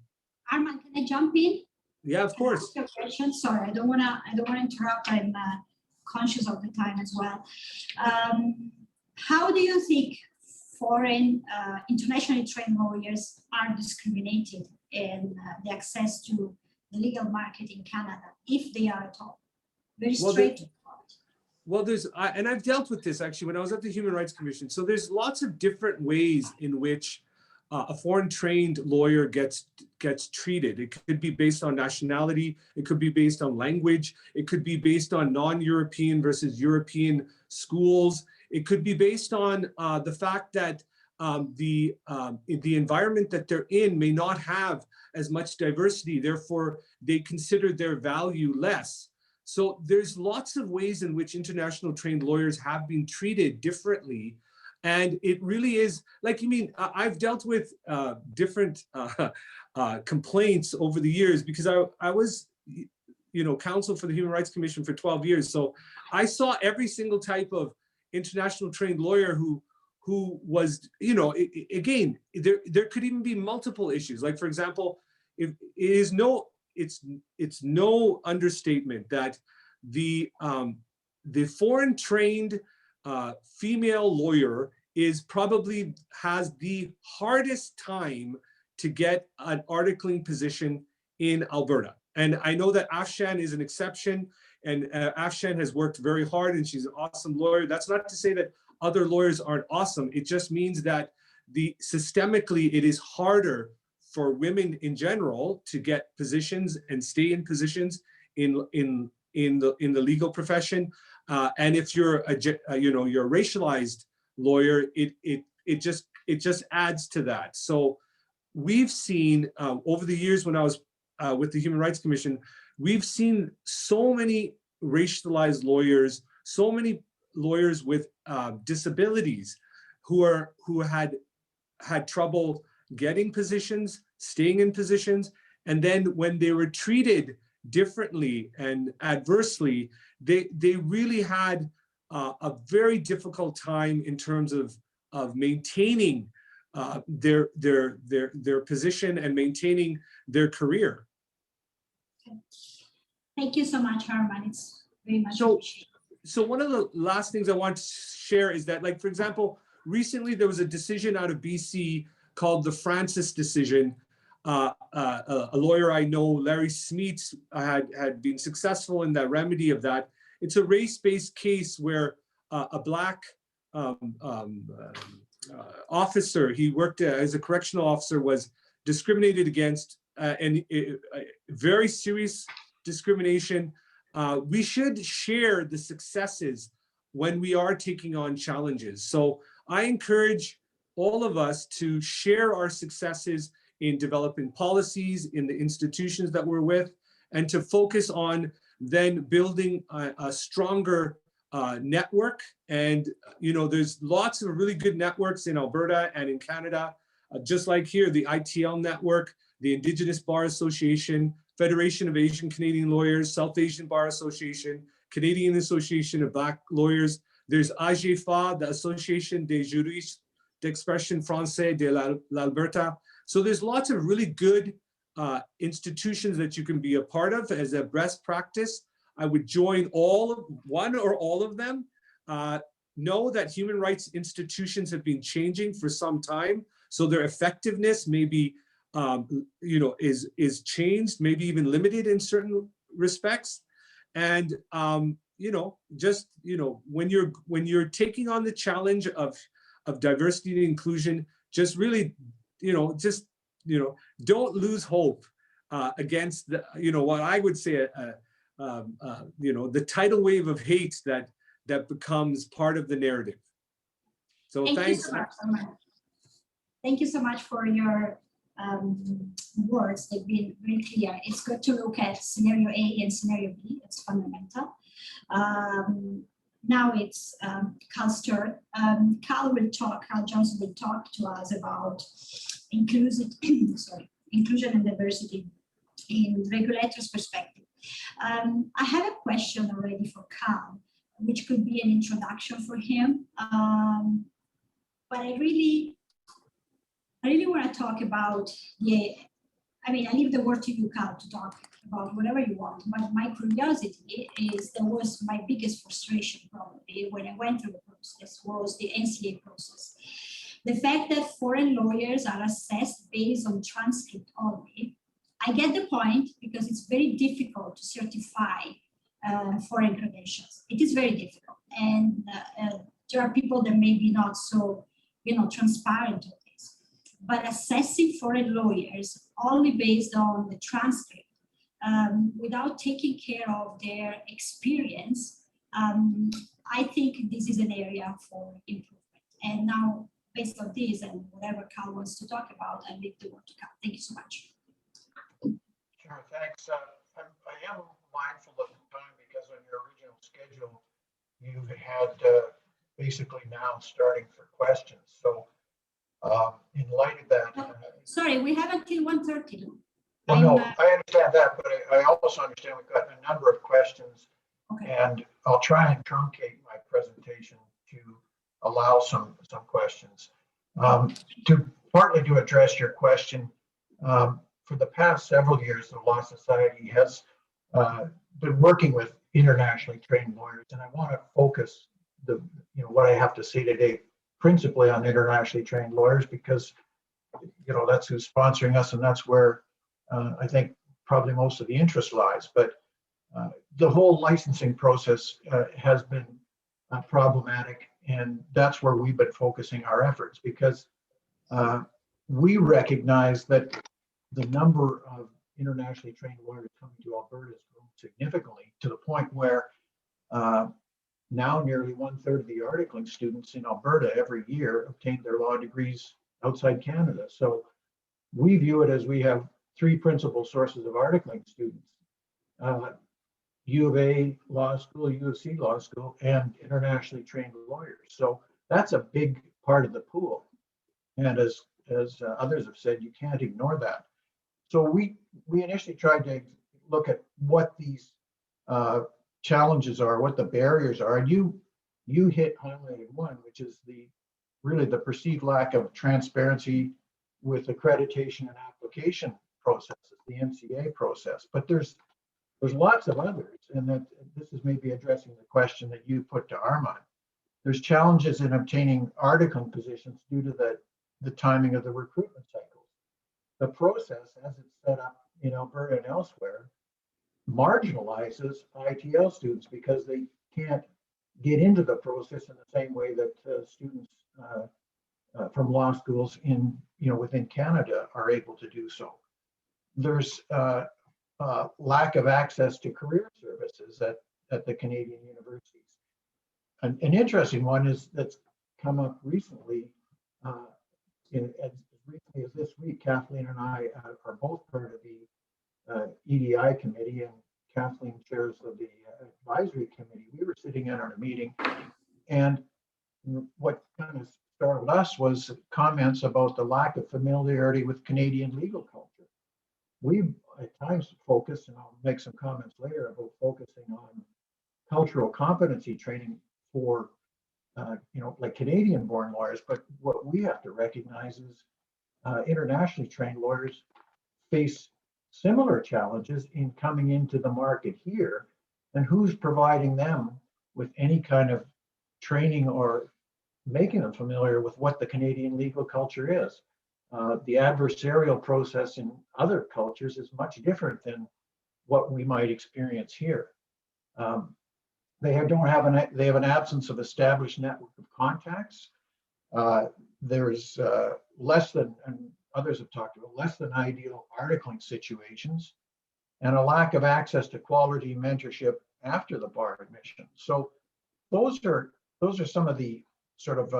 can I jump in? Yeah, of course. Question? Sorry, I don't want to interrupt. I'm conscious of the time as well. How do you think foreign, internationally trained lawyers are discriminated in the access to the legal market in Canada, if they are at all? Very straight to the point. Well, and I've dealt with this actually when I was at the Human Rights Commission. So there's lots of different ways in which a foreign trained lawyer gets treated. It could be based on nationality. It could be based on language. It could be based on non-European versus European schools. It could be based on the fact that the environment that they're in may not have as much diversity. Therefore, they consider their value less. So there's lots of ways in which international trained lawyers have been treated differently. And it really is I've dealt with different complaints over the years, because I was, counsel for the Human Rights Commission for 12 years. So I saw every single type of international trained lawyer who was, again, there could even be multiple issues. Like, for example, it's no understatement that the foreign trained female lawyer probably has the hardest time to get an articling position in Alberta. And I know that Afshan is an exception, and Afshan has worked very hard, and she's an awesome lawyer. That's not to say that other lawyers aren't awesome. It just means that systemically it is harder for women in general to get positions and stay in positions in the legal profession. And if you're you're a racialized lawyer, it just adds to that. So we've seen over the years when I was with the Human Rights Commission, we've seen so many racialized lawyers, so many lawyers with disabilities who had trouble getting positions, staying in positions, and then when they were treated differently and adversely, they really had a very difficult time in terms of maintaining their position and maintaining their career. Okay. Thank you so much, Arman. It's very much appreciated. So one of the last things I want to share is that, like, for example, recently there was a decision out of BC called the Francis decision. A lawyer I know, Larry Smeets, had been successful in the remedy of that. It's a race-based case where a Black officer, he worked as a correctional officer, was discriminated against, and very serious discrimination. We should share the successes when we are taking on challenges. So I encourage all of us to share our successes in developing policies in the institutions that we're with, and to focus on then building a stronger network. And there's lots of really good networks in Alberta and in Canada, just like here, the ITL network, the Indigenous Bar Association, Federation of Asian Canadian Lawyers, South Asian Bar Association, Canadian Association of Black Lawyers. There's AGFA, the Association des Juristes d'Expression Français de l'Alberta. So there's lots of really good institutions that you can be a part of as a best practice. I would join one or all of them. Know that human rights institutions have been changing for some time, so their effectiveness may be is changed, maybe even limited in certain respects. And when you're taking on the challenge of diversity and inclusion, just really don't lose hope against what I would say the tidal wave of hate that becomes part of the narrative. So thanks. Thank you so much for your words. They've been very clear. It's good to look at scenario A and scenario B. It's fundamental. Now it's Cal's turn. Cal Johnson will talk to us about inclusion and diversity in regulators' perspective. I have a question already for Cal, which could be an introduction for him. But I really want to talk about I leave the word to you, Cal, to talk about whatever you want. But my curiosity that was my biggest frustration probably when I went through the process was the NCA process. The fact that foreign lawyers are assessed based on transcript only. I get the point, because it's very difficult to certify foreign credentials. It is very difficult. And there are people that may be not so, transparent with this. But assessing foreign lawyers only based on the transcript, without taking care of their experience, I think this is an area for improvement. And now, based on this and whatever Cal wants to talk about, I leave the word to Cal. Thank you so much. Sure, thanks. I am mindful of the time, because on your original schedule, you had basically now starting for questions. So in light of that... sorry, we have until 1:30. Well, no, I understand that, but I also understand we've got a number of questions. Okay. And I'll try and truncate my presentation to allow some questions. Partly to address your question, for the past several years, the Law Society has been working with internationally trained lawyers, and I want to focus what I have to say today principally on internationally trained lawyers, because that's who's sponsoring us, and that's where I think probably most of the interest lies. But the whole licensing process has been problematic, and that's where we've been focusing our efforts, because we recognize that the number of internationally trained lawyers coming to Alberta has grown significantly, to the point where now nearly 1/3 of the articling students in Alberta every year obtain their law degrees outside Canada. So we view it as we have three principal sources of articling students: U of A Law School, U of C Law School, and internationally trained lawyers. So that's a big part of the pool. And as others have said, you can't ignore that. So we initially tried to look at what these challenges are, what the barriers are, and you highlighted one, which is really the perceived lack of transparency with accreditation and application processes, the MCA process. But there's lots of others, and that this is maybe addressing the question that you put to Arman. There's challenges in obtaining articling positions due to the timing of the recruitment cycles. The process, as it's set up in Alberta and elsewhere, marginalizes ITL students because they can't get into the process in the same way that students from law schools within Canada are able to do so. There's lack of access to career services at the Canadian universities. An interesting one that's come up recently, as recently as this week. Kathleen and I are both part of the EDI committee, and Kathleen chairs of the advisory committee. We were sitting in on a meeting, and what kind of startled us was comments about the lack of familiarity with Canadian legal culture. We at times focus, and I'll make some comments later about focusing on cultural competency training for like Canadian-born lawyers. But what we have to recognize is internationally trained lawyers face similar challenges in coming into the market here, and who's providing them with any kind of training or making them familiar with what the Canadian legal culture is. The adversarial process in other cultures is much different than what we might experience here. They have an absence of established network of contacts. There's less than, and others have talked about, less than ideal articling situations, and a lack of access to quality mentorship after the bar admission. So those are some of the sort of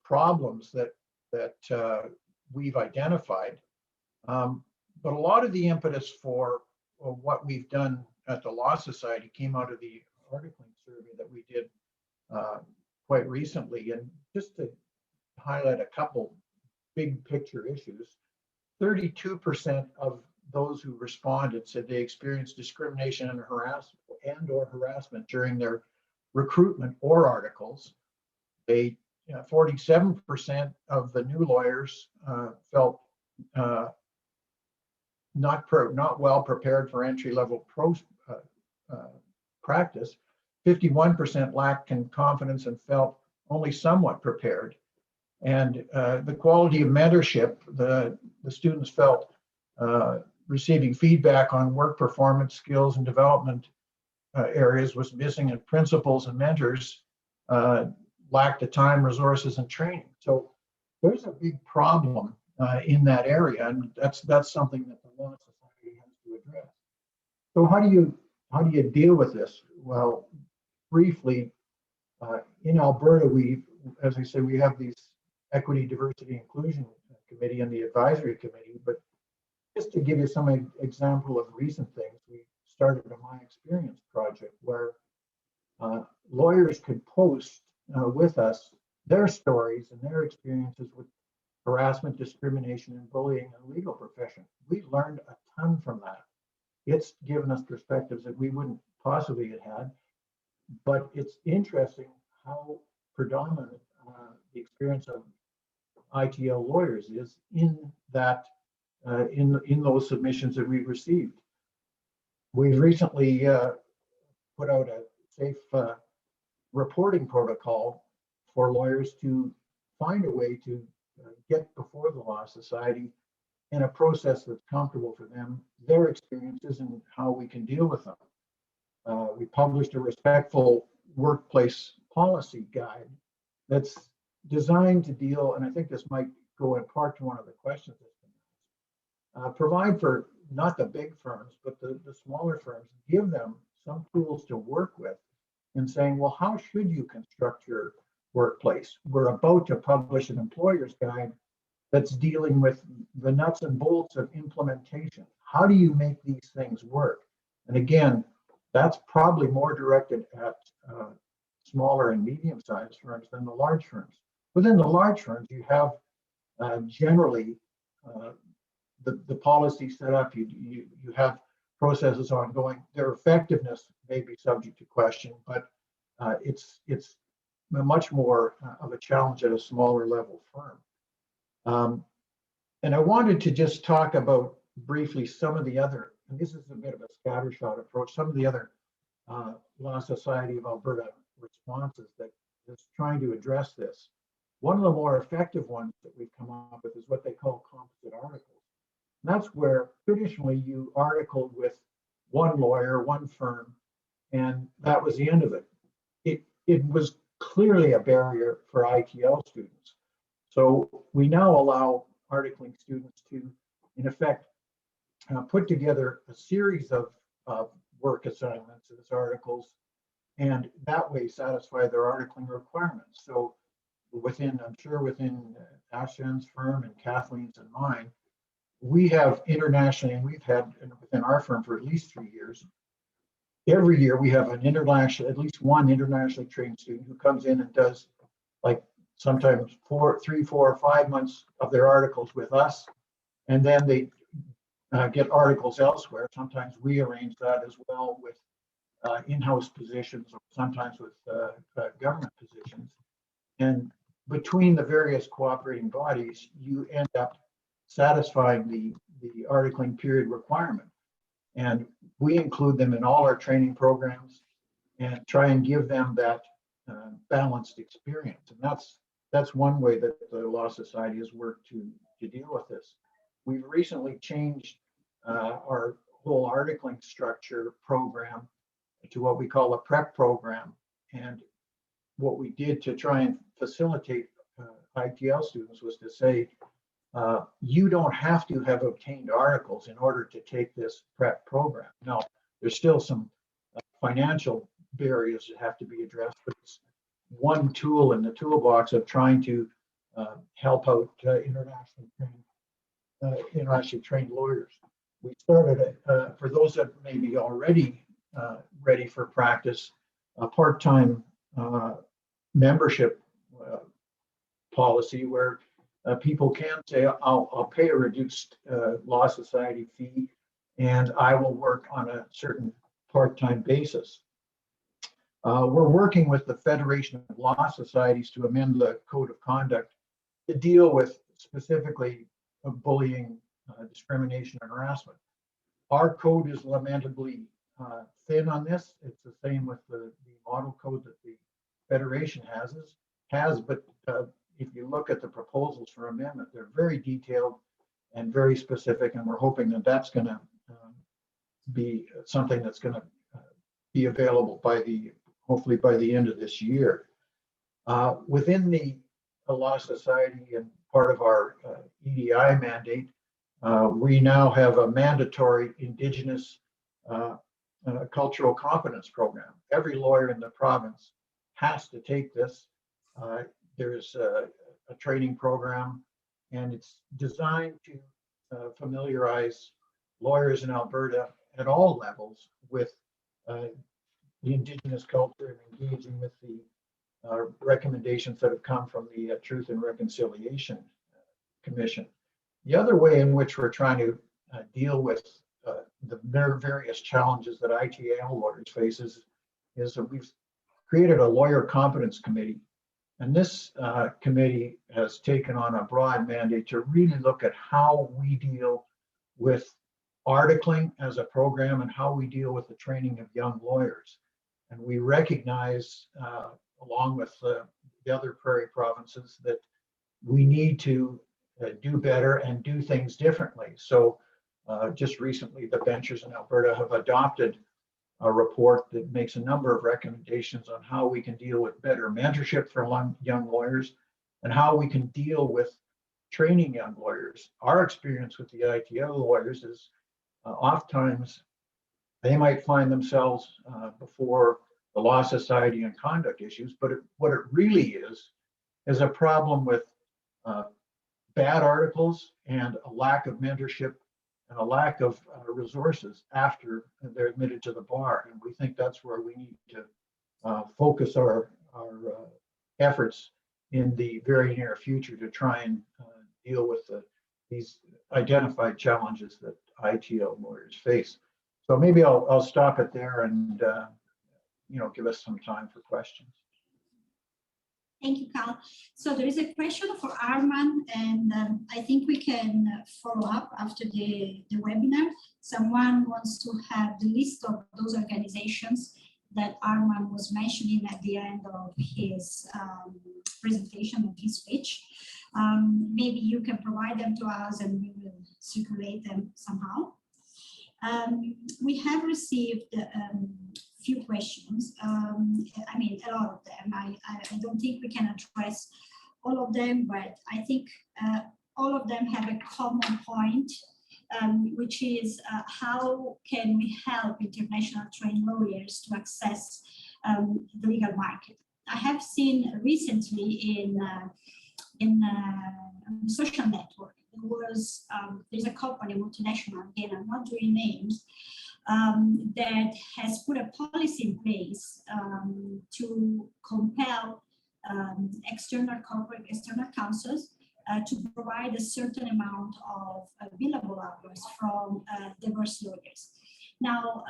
problems that we've identified. But a lot of the impetus for what we've done at the Law Society came out of the articling survey that we did quite recently. And just to highlight a couple big picture issues, 32% of those who responded said they experienced discrimination and harassment during their recruitment or articles. 47% of the new lawyers felt not well prepared for entry-level practice. 51% lacked confidence and felt only somewhat prepared. And the quality of mentorship, the students felt receiving feedback on work performance, skills, and development areas was missing, and principals and mentors lacked the time, resources, and training. So there's a big problem in that area, and that's something that the Law Society has to address. So how do you deal with this? Well, briefly, in Alberta, as I say, we have these Equity, Diversity, Inclusion Committee and the Advisory Committee. But just to give you some example of recent things, we started a My Experience project where lawyers could post with us their stories and their experiences with harassment, discrimination, and bullying in the legal profession. We learned a ton from that. It's given us perspectives that we wouldn't possibly have had, but it's interesting how predominant the experience of ITL lawyers is in that in those submissions that we've received. We've recently put out a safe reporting protocol for lawyers to find a way to get before the Law Society in a process that's comfortable for them, their experiences, and how we can deal with them. We published a respectful workplace policy guide that's designed to deal, and I think this might go in part to one of the questions that's been asked, provide for not the big firms, but the smaller firms, give them some tools to work with in saying, well, how should you construct your workplace? We're about to publish an employer's guide that's dealing with the nuts and bolts of implementation. How do you make these things work? And again, that's probably more directed at smaller and medium-sized firms than the large firms. Within the large firms, you have generally the policy set up. You have processes ongoing. Their effectiveness may be subject to question, but it's much more of a challenge at a smaller level firm. And I wanted to just talk about briefly some of the other, and this is a bit of a scattershot approach, some of the other Law Society of Alberta responses that is trying to address this. One of the more effective ones that we've come up with is what they call composite articles. And that's where traditionally you articled with one lawyer, one firm, and that was the end of it. It was clearly a barrier for ITL students. So we now allow articling students to, in effect, put together a series of work assignments as articles, and that way satisfy their articling requirements. So within, I'm sure within Afshan's firm and Kathleen's and mine, we have internationally, and we've had within our firm for at least 3 years, every year we have an international, at least one internationally trained student who comes in and does like sometimes 3, 4, or 5 months of their articles with us, and then they get articles elsewhere. Sometimes we arrange that as well with in-house positions, or sometimes with government positions. And between the various cooperating bodies, you end up satisfying the articling period requirement. And we include them in all our training programs and try and give them that balanced experience. And that's one way that the Law Society has worked to deal with this. We've recently changed our whole articling structure program to what we call a prep program. And what we did to try and facilitate ITL students was to say, you don't have to have obtained articles in order to take this prep program. Now, there's still some financial barriers that have to be addressed, but it's one tool in the toolbox of trying to help out internationally trained lawyers. We started, for those that may be already ready for practice, a part-time membership policy where people can say, I'll pay a reduced Law Society fee and I will work on a certain part-time basis. We're working with the Federation of Law Societies to amend the Code of Conduct to deal with specifically bullying, discrimination, and harassment. Our code is lamentably thin on this. It's the same with the model code that the Federation has, but if you look at the proposals for amendment, they're very detailed and very specific, and we're hoping that that's going to be something that's going to be available hopefully by the end of this year. Within the Law Society and part of our EDI mandate, we now have a mandatory Indigenous cultural competence program. Every lawyer in the province has to take this. There's a training program, and it's designed to familiarize lawyers in Alberta at all levels with the Indigenous culture and engaging with the recommendations that have come from the Truth and Reconciliation Commission. The other way in which we're trying to deal with the various challenges that ITL lawyers face is that we've created a lawyer competence committee And this committee has taken on a broad mandate to really look at how we deal with articling as a program and how we deal with the training of young lawyers. And we recognize, along with the other prairie provinces, that we need to do better and do things differently. So just recently, the benchers in Alberta have adopted a report that makes a number of recommendations on how we can deal with better mentorship for young lawyers and how we can deal with training young lawyers. Our experience with the ITL lawyers is oftentimes they might find themselves before the Law Society and conduct issues, but what it really is a problem with bad articles and a lack of mentorship and a lack of resources after they're admitted to the bar. And we think that's where we need to focus our efforts in the very near future to try and deal with these identified challenges that ITL lawyers face. So maybe I'll stop it there and give us some time for questions. Thank you, Cal. So there is a question for Arman, and I think we can follow up after the webinar. Someone wants to have the list of those organizations that Arman was mentioning at the end of his presentation, of his speech. Maybe you can provide them to us and we will circulate them somehow. We have received few questions. I mean, a lot of them. I don't think we can address all of them, but I think all of them have a common point, which is how can we help international trained lawyers to access the legal market. I have seen recently in a social network, there's a company, multinational, again, I'm not doing names, that has put a policy in place to compel external counsels to provide a certain amount of billable hours from diverse lawyers. Now,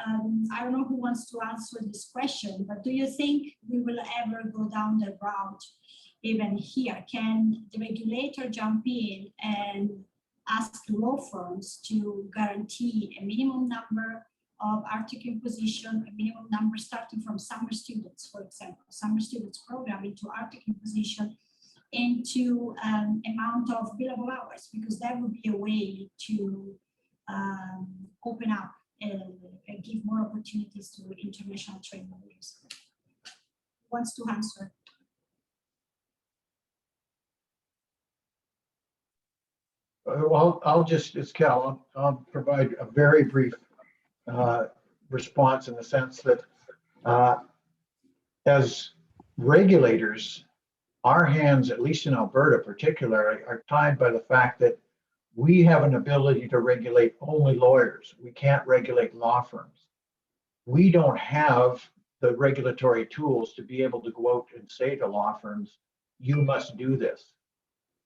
I don't know who wants to answer this question, but do you think we will ever go down the route even here? Can the regulator jump in and ask law firms to guarantee a minimum number of articling position, a minimum number starting from summer students, for example, summer students program into articling position, into amount of billable hours, because that would be a way to open up and give more opportunities to international trained lawyers. Who wants to answer? Well, it's Cal, I'll provide a very brief response in the sense that as regulators, our hands, at least in Alberta particularly, are tied by the fact that we have an ability to regulate only lawyers. We can't regulate law firms. We don't have the regulatory tools to be able to go out and say to law firms, you must do this.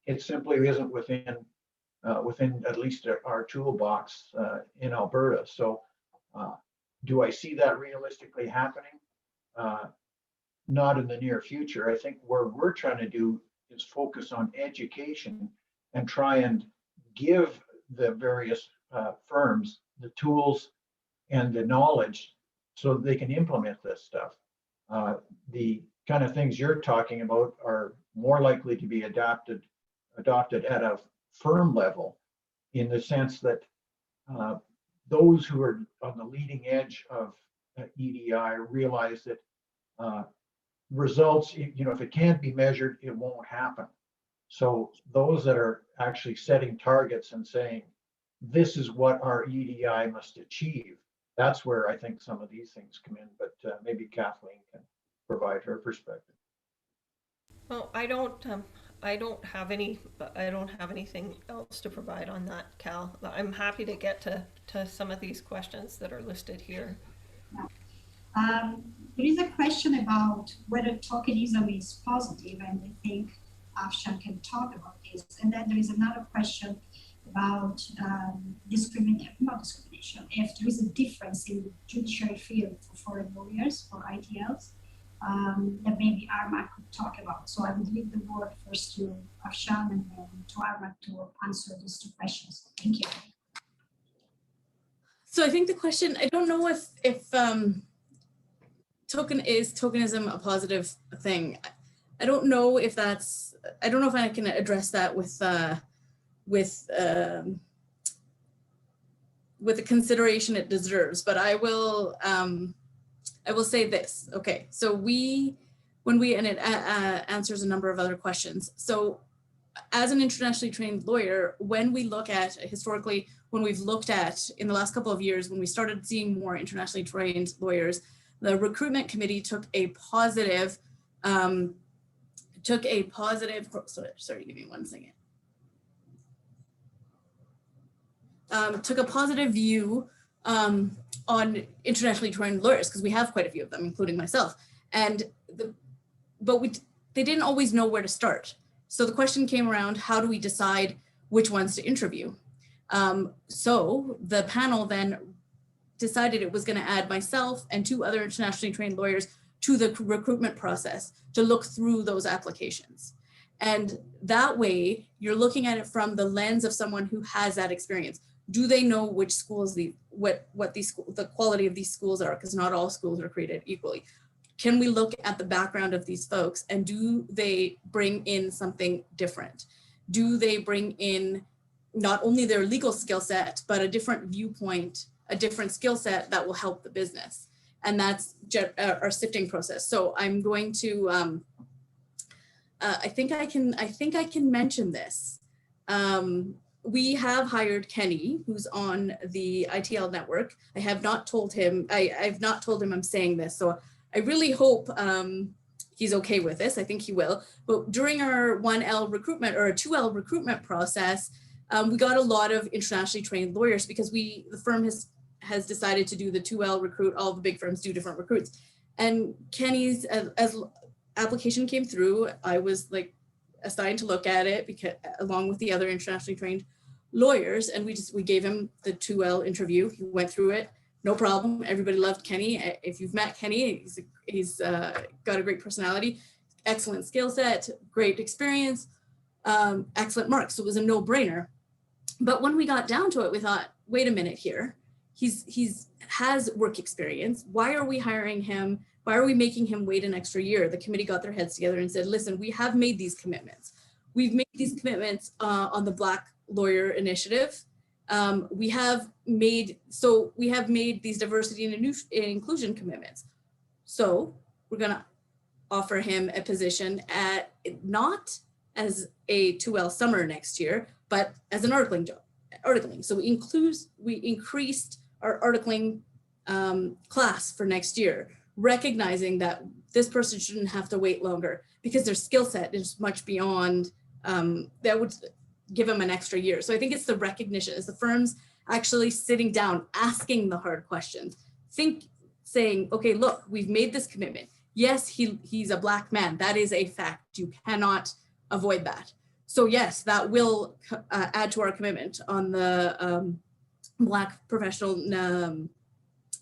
It simply isn't within at least our toolbox in Alberta. So do I see that realistically happening? Not in the near future. I think where we're trying to do is focus on education and try and give the various firms the tools and the knowledge so they can implement this stuff. The kind of things you're talking about are more likely to be adopted at a firm level, in the sense that those who are on the leading edge of EDI realize that results, if it can't be measured, it won't happen. So those that are actually setting targets and saying, this is what our EDI must achieve, that's where I think some of these things come in, but maybe Kathleen can provide her perspective. Well, I don't have anything else to provide on that, Cal. I'm happy to get to some of these questions that are listed here. There is a question about whether tokenism is positive, and I think Afshan can talk about this. And then there is another question about not discrimination, if there is a difference in the judiciary field for foreign lawyers, for ITLs. that maybe Arman could talk about. So I would leave the word first to Afshan and then to Arman to answer these two questions. Thank you. So I think the question, I don't know if tokenism a positive thing. I don't know if that's, I don't know if I can address that with the consideration it deserves, but I will say this. Okay, so and it answers a number of other questions. So as an internationally trained lawyer, when we look at historically, when we've looked at in the last couple of years, when we started seeing more internationally trained lawyers, the recruitment committee took a positive, sorry, give me one second. Took a positive view on internationally trained lawyers, because we have quite a few of them, including myself. And they didn't always know where to start. So the question came around, how do we decide which ones to interview? So the panel then decided it was going to add myself and 2 other internationally trained lawyers to the recruitment process to look through those applications. And that way you're looking at it from the lens of someone who has that experience. Do they know which schools, the quality of these schools are? Because not all schools are created equally. Can we look at the background of these folks and do they bring in something different? Do they bring in not only their legal skill set, but a different viewpoint, a different skill set that will help the business? And that's our sifting process. So I'm going to, I think I can mention this. We have hired Kenny, who's on the ITL network. I have not told him, I've not told him I'm saying this. So I really hope he's okay with this. I think he will. But during our 1L recruitment or a 2L recruitment process, we got a lot of internationally trained lawyers because the firm has decided to do the 2L recruit. All the big firms do different recruits. And Kenny's, as application came through, I was like assigned to look at it because along with the other internationally trained lawyers, and we gave him the 2L interview. He went through it, no problem. Everybody loved Kenny. If you've met Kenny, he's got a great personality, excellent skill set, great experience, excellent marks. So it was a no-brainer. But when we got down to it, we thought, wait a minute here. He's has work experience. Why are we hiring him? Why are we making him wait an extra year? The committee got their heads together and said, listen, we have made these commitments. We've made these commitments on the Black Lawyer Initiative. We have made these diversity and inclusion commitments. So we're gonna offer him a position at not as a 2L summer next year, but as an articling job, articling. So we increased our articling class for next year, recognizing that this person shouldn't have to wait longer because their skill set is much beyond, that would give them an extra year. So I think it's the recognition, it's the firms actually sitting down, asking the hard questions, saying, okay, look, we've made this commitment. Yes, he's a Black man. That is a fact. You cannot avoid that. So yes, that will add to our commitment on the Black Professional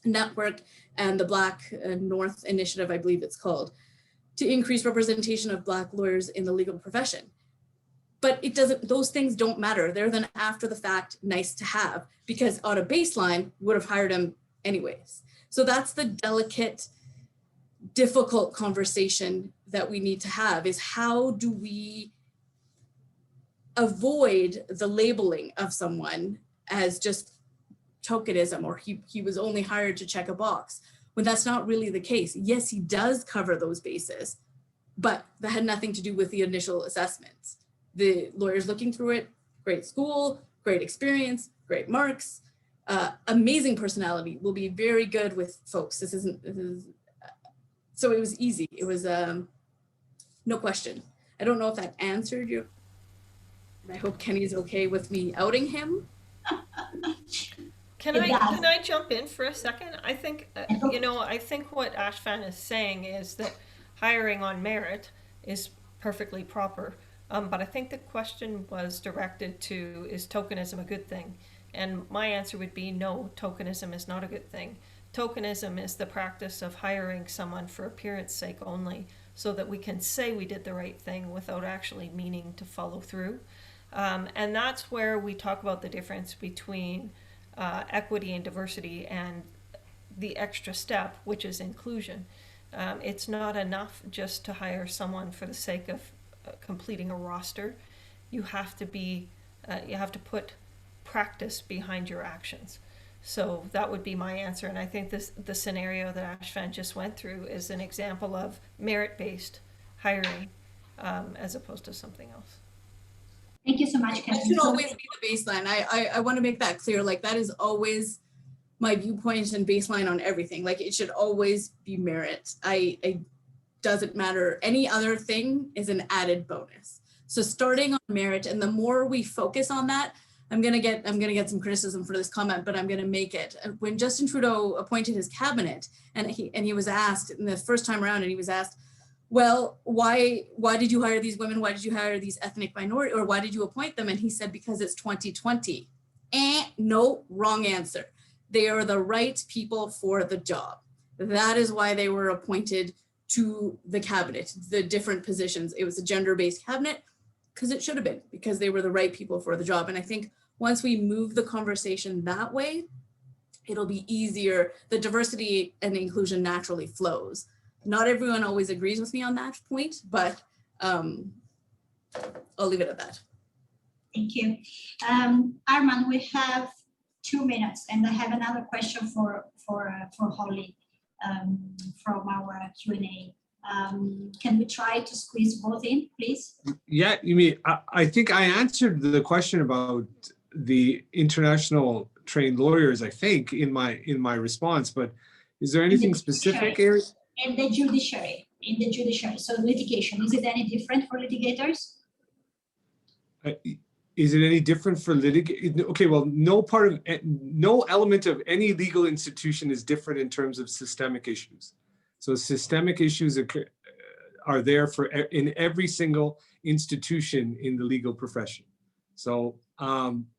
Network and the Black North Initiative, I believe it's called, to increase representation of Black lawyers in the legal profession. But those things don't matter. They're then after the fact, nice to have, because on a baseline, would have hired him anyways. So that's the delicate, difficult conversation that we need to have, is how do we avoid the labeling of someone as just tokenism, or he was only hired to check a box, when that's not really the case. Yes, he does cover those bases, but that had nothing to do with the initial assessments. The lawyers looking through it, great school, great experience, great marks, amazing personality, will be very good with folks. So it was easy. It was no question. I don't know if that answered you. I hope Kenny's okay with me outing him. Can I jump in for a second? I think, I think what Afshan is saying is that hiring on merit is perfectly proper. But I think the question was directed to, is tokenism a good thing? And my answer would be no, tokenism is not a good thing. Tokenism is the practice of hiring someone for appearance sake only, so that we can say we did the right thing without actually meaning to follow through. And that's where we talk about the difference between equity and diversity and the extra step, which is inclusion. It's not enough just to hire someone for the sake of completing a roster. You have to put practice behind your actions. So that would be my answer. And I think the scenario that Afshan just went through is an example of merit-based hiring as opposed to something else. Thank you so much, That Kathleen. should always be the baseline. I want to make that clear. Like, that is always my viewpoint and baseline on everything. Like, it should always be merit. I doesn't matter. Any other thing is an added bonus. So starting on merit, and the more we focus on that, I'm gonna get some criticism for this comment, but I'm gonna make it. When Justin Trudeau appointed his cabinet, and he was asked in the first time around, and he was asked, well, why did you hire these women? Why did you hire these ethnic minority, or why did you appoint them? And he said, because it's 2020. No, wrong answer. They are the right people for the job. That is why they were appointed to the cabinet, the different positions. It was a gender-based cabinet, because it should have been, because they were the right people for the job. And I think once we move the conversation that way, it'll be easier. The diversity and inclusion naturally flows. Not everyone always agrees with me on that point, but I'll leave it at that. Thank you. Arman, we have 2 minutes, and I have another question for Holly from our Q&A. Can we try to squeeze both in, please? Yeah, you mean, I think I answered the question about the international trained lawyers, I think, in my response, but is there anything specific, Eric? In the judiciary, so litigation, is it any different for litigators? Is it any different for litigation? Okay, well, no element of any legal institution is different in terms of systemic issues. So systemic issues are there in every single institution in the legal profession. So,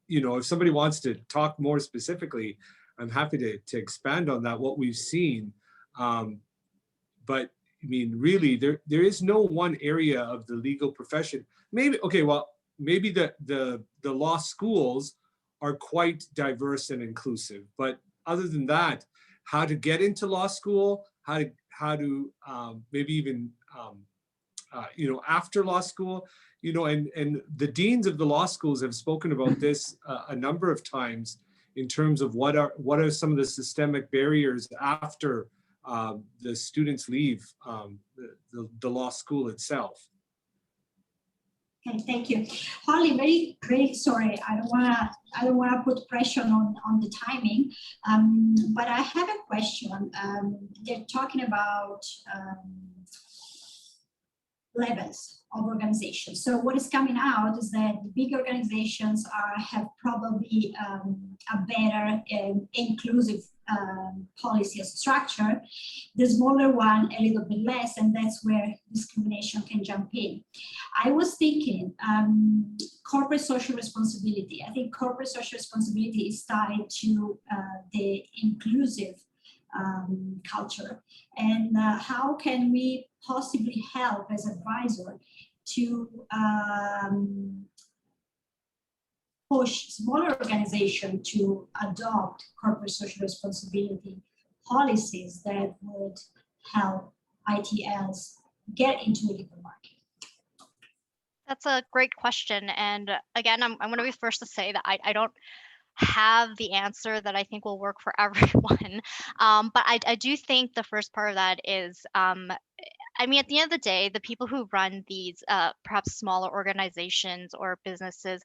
if somebody wants to talk more specifically, I'm happy to expand on that, what we've seen. But I mean, really, there is no one area of the legal profession. Maybe the law schools are quite diverse and inclusive, but other than that, how to get into law school, how to maybe even after law school, and the deans of the law schools have spoken about this a number of times in terms of what are some of the systemic barriers after the students leave the law school itself. Okay, thank you, Holly. Very, very sorry. I don't wanna put pressure on the timing, but I have a question. They're talking about levels of organizations. So what is coming out is that the big organizations have probably a better inclusive policy and structure. The smaller one a little bit less, and that's where discrimination can jump in. I was thinking corporate social responsibility. I think corporate social responsibility is tied to the inclusive culture, and how can we possibly help as advisor to push smaller organizations to adopt corporate social responsibility policies that would help ITLs get into the legal market? That's a great question. And again, I'm going to be first to say that I don't have the answer that I think will work for everyone. But I do think the first part of that is, I mean, at the end of the day, the people who run these perhaps smaller organizations or businesses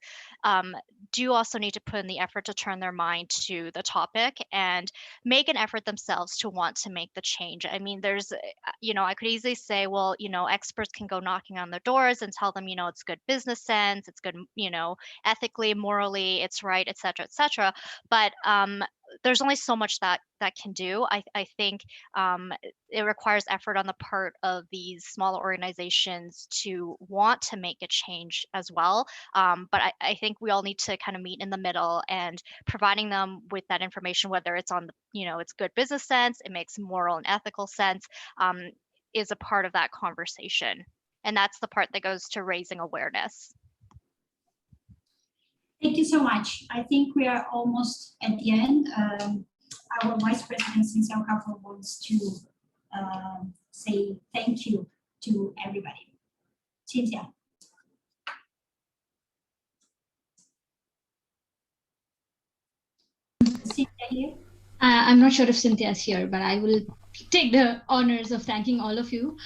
do also need to put in the effort to turn their mind to the topic and make an effort themselves to want to make the change. I mean, there's, I could easily say, well, experts can go knocking on their doors and tell them, it's good business sense, it's good, ethically, morally, it's right, et cetera, et cetera. But there's only so much that can do. I think it requires effort on the part of these smaller organizations to want to make a change as well. But I think we all need to kind of meet in the middle, and providing them with that information, whether it's on the, it's good business sense, it makes moral and ethical sense, is a part of that conversation. And that's the part that goes to raising awareness. Thank you so much. I think we are almost at the end. Our Vice President, Cynthia Couple, wants to say thank you to everybody. Cynthia. Cynthia here? I'm not sure if Cynthia is here, but I will take the honors of thanking all of you.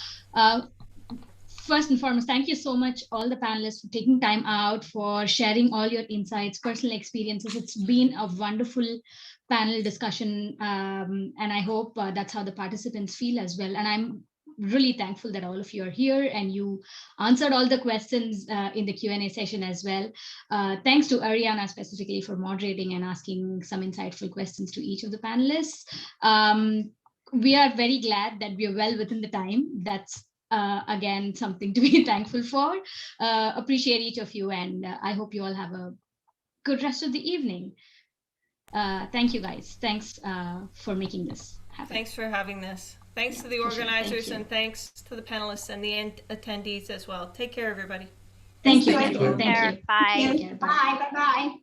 First and foremost, thank you so much, all the panelists, for taking time out, for sharing all your insights, personal experiences. It's been a wonderful panel discussion, and I hope that's how the participants feel as well. And I'm really thankful that all of you are here and you answered all the questions in the Q&A session as well. Thanks to Ariana specifically for moderating and asking some insightful questions to each of the panelists. We are very glad that we are well within the time. That's again, something to be thankful for. Appreciate each of you, and I hope you all have a good rest of the evening. Thank you, guys. Thanks for making this happen. Thanks for having this. Thanks to the organizers, and thanks to the panelists and the attendees as well. Take care, everybody. Thank you. Bye. Take care. Bye. Bye. Bye.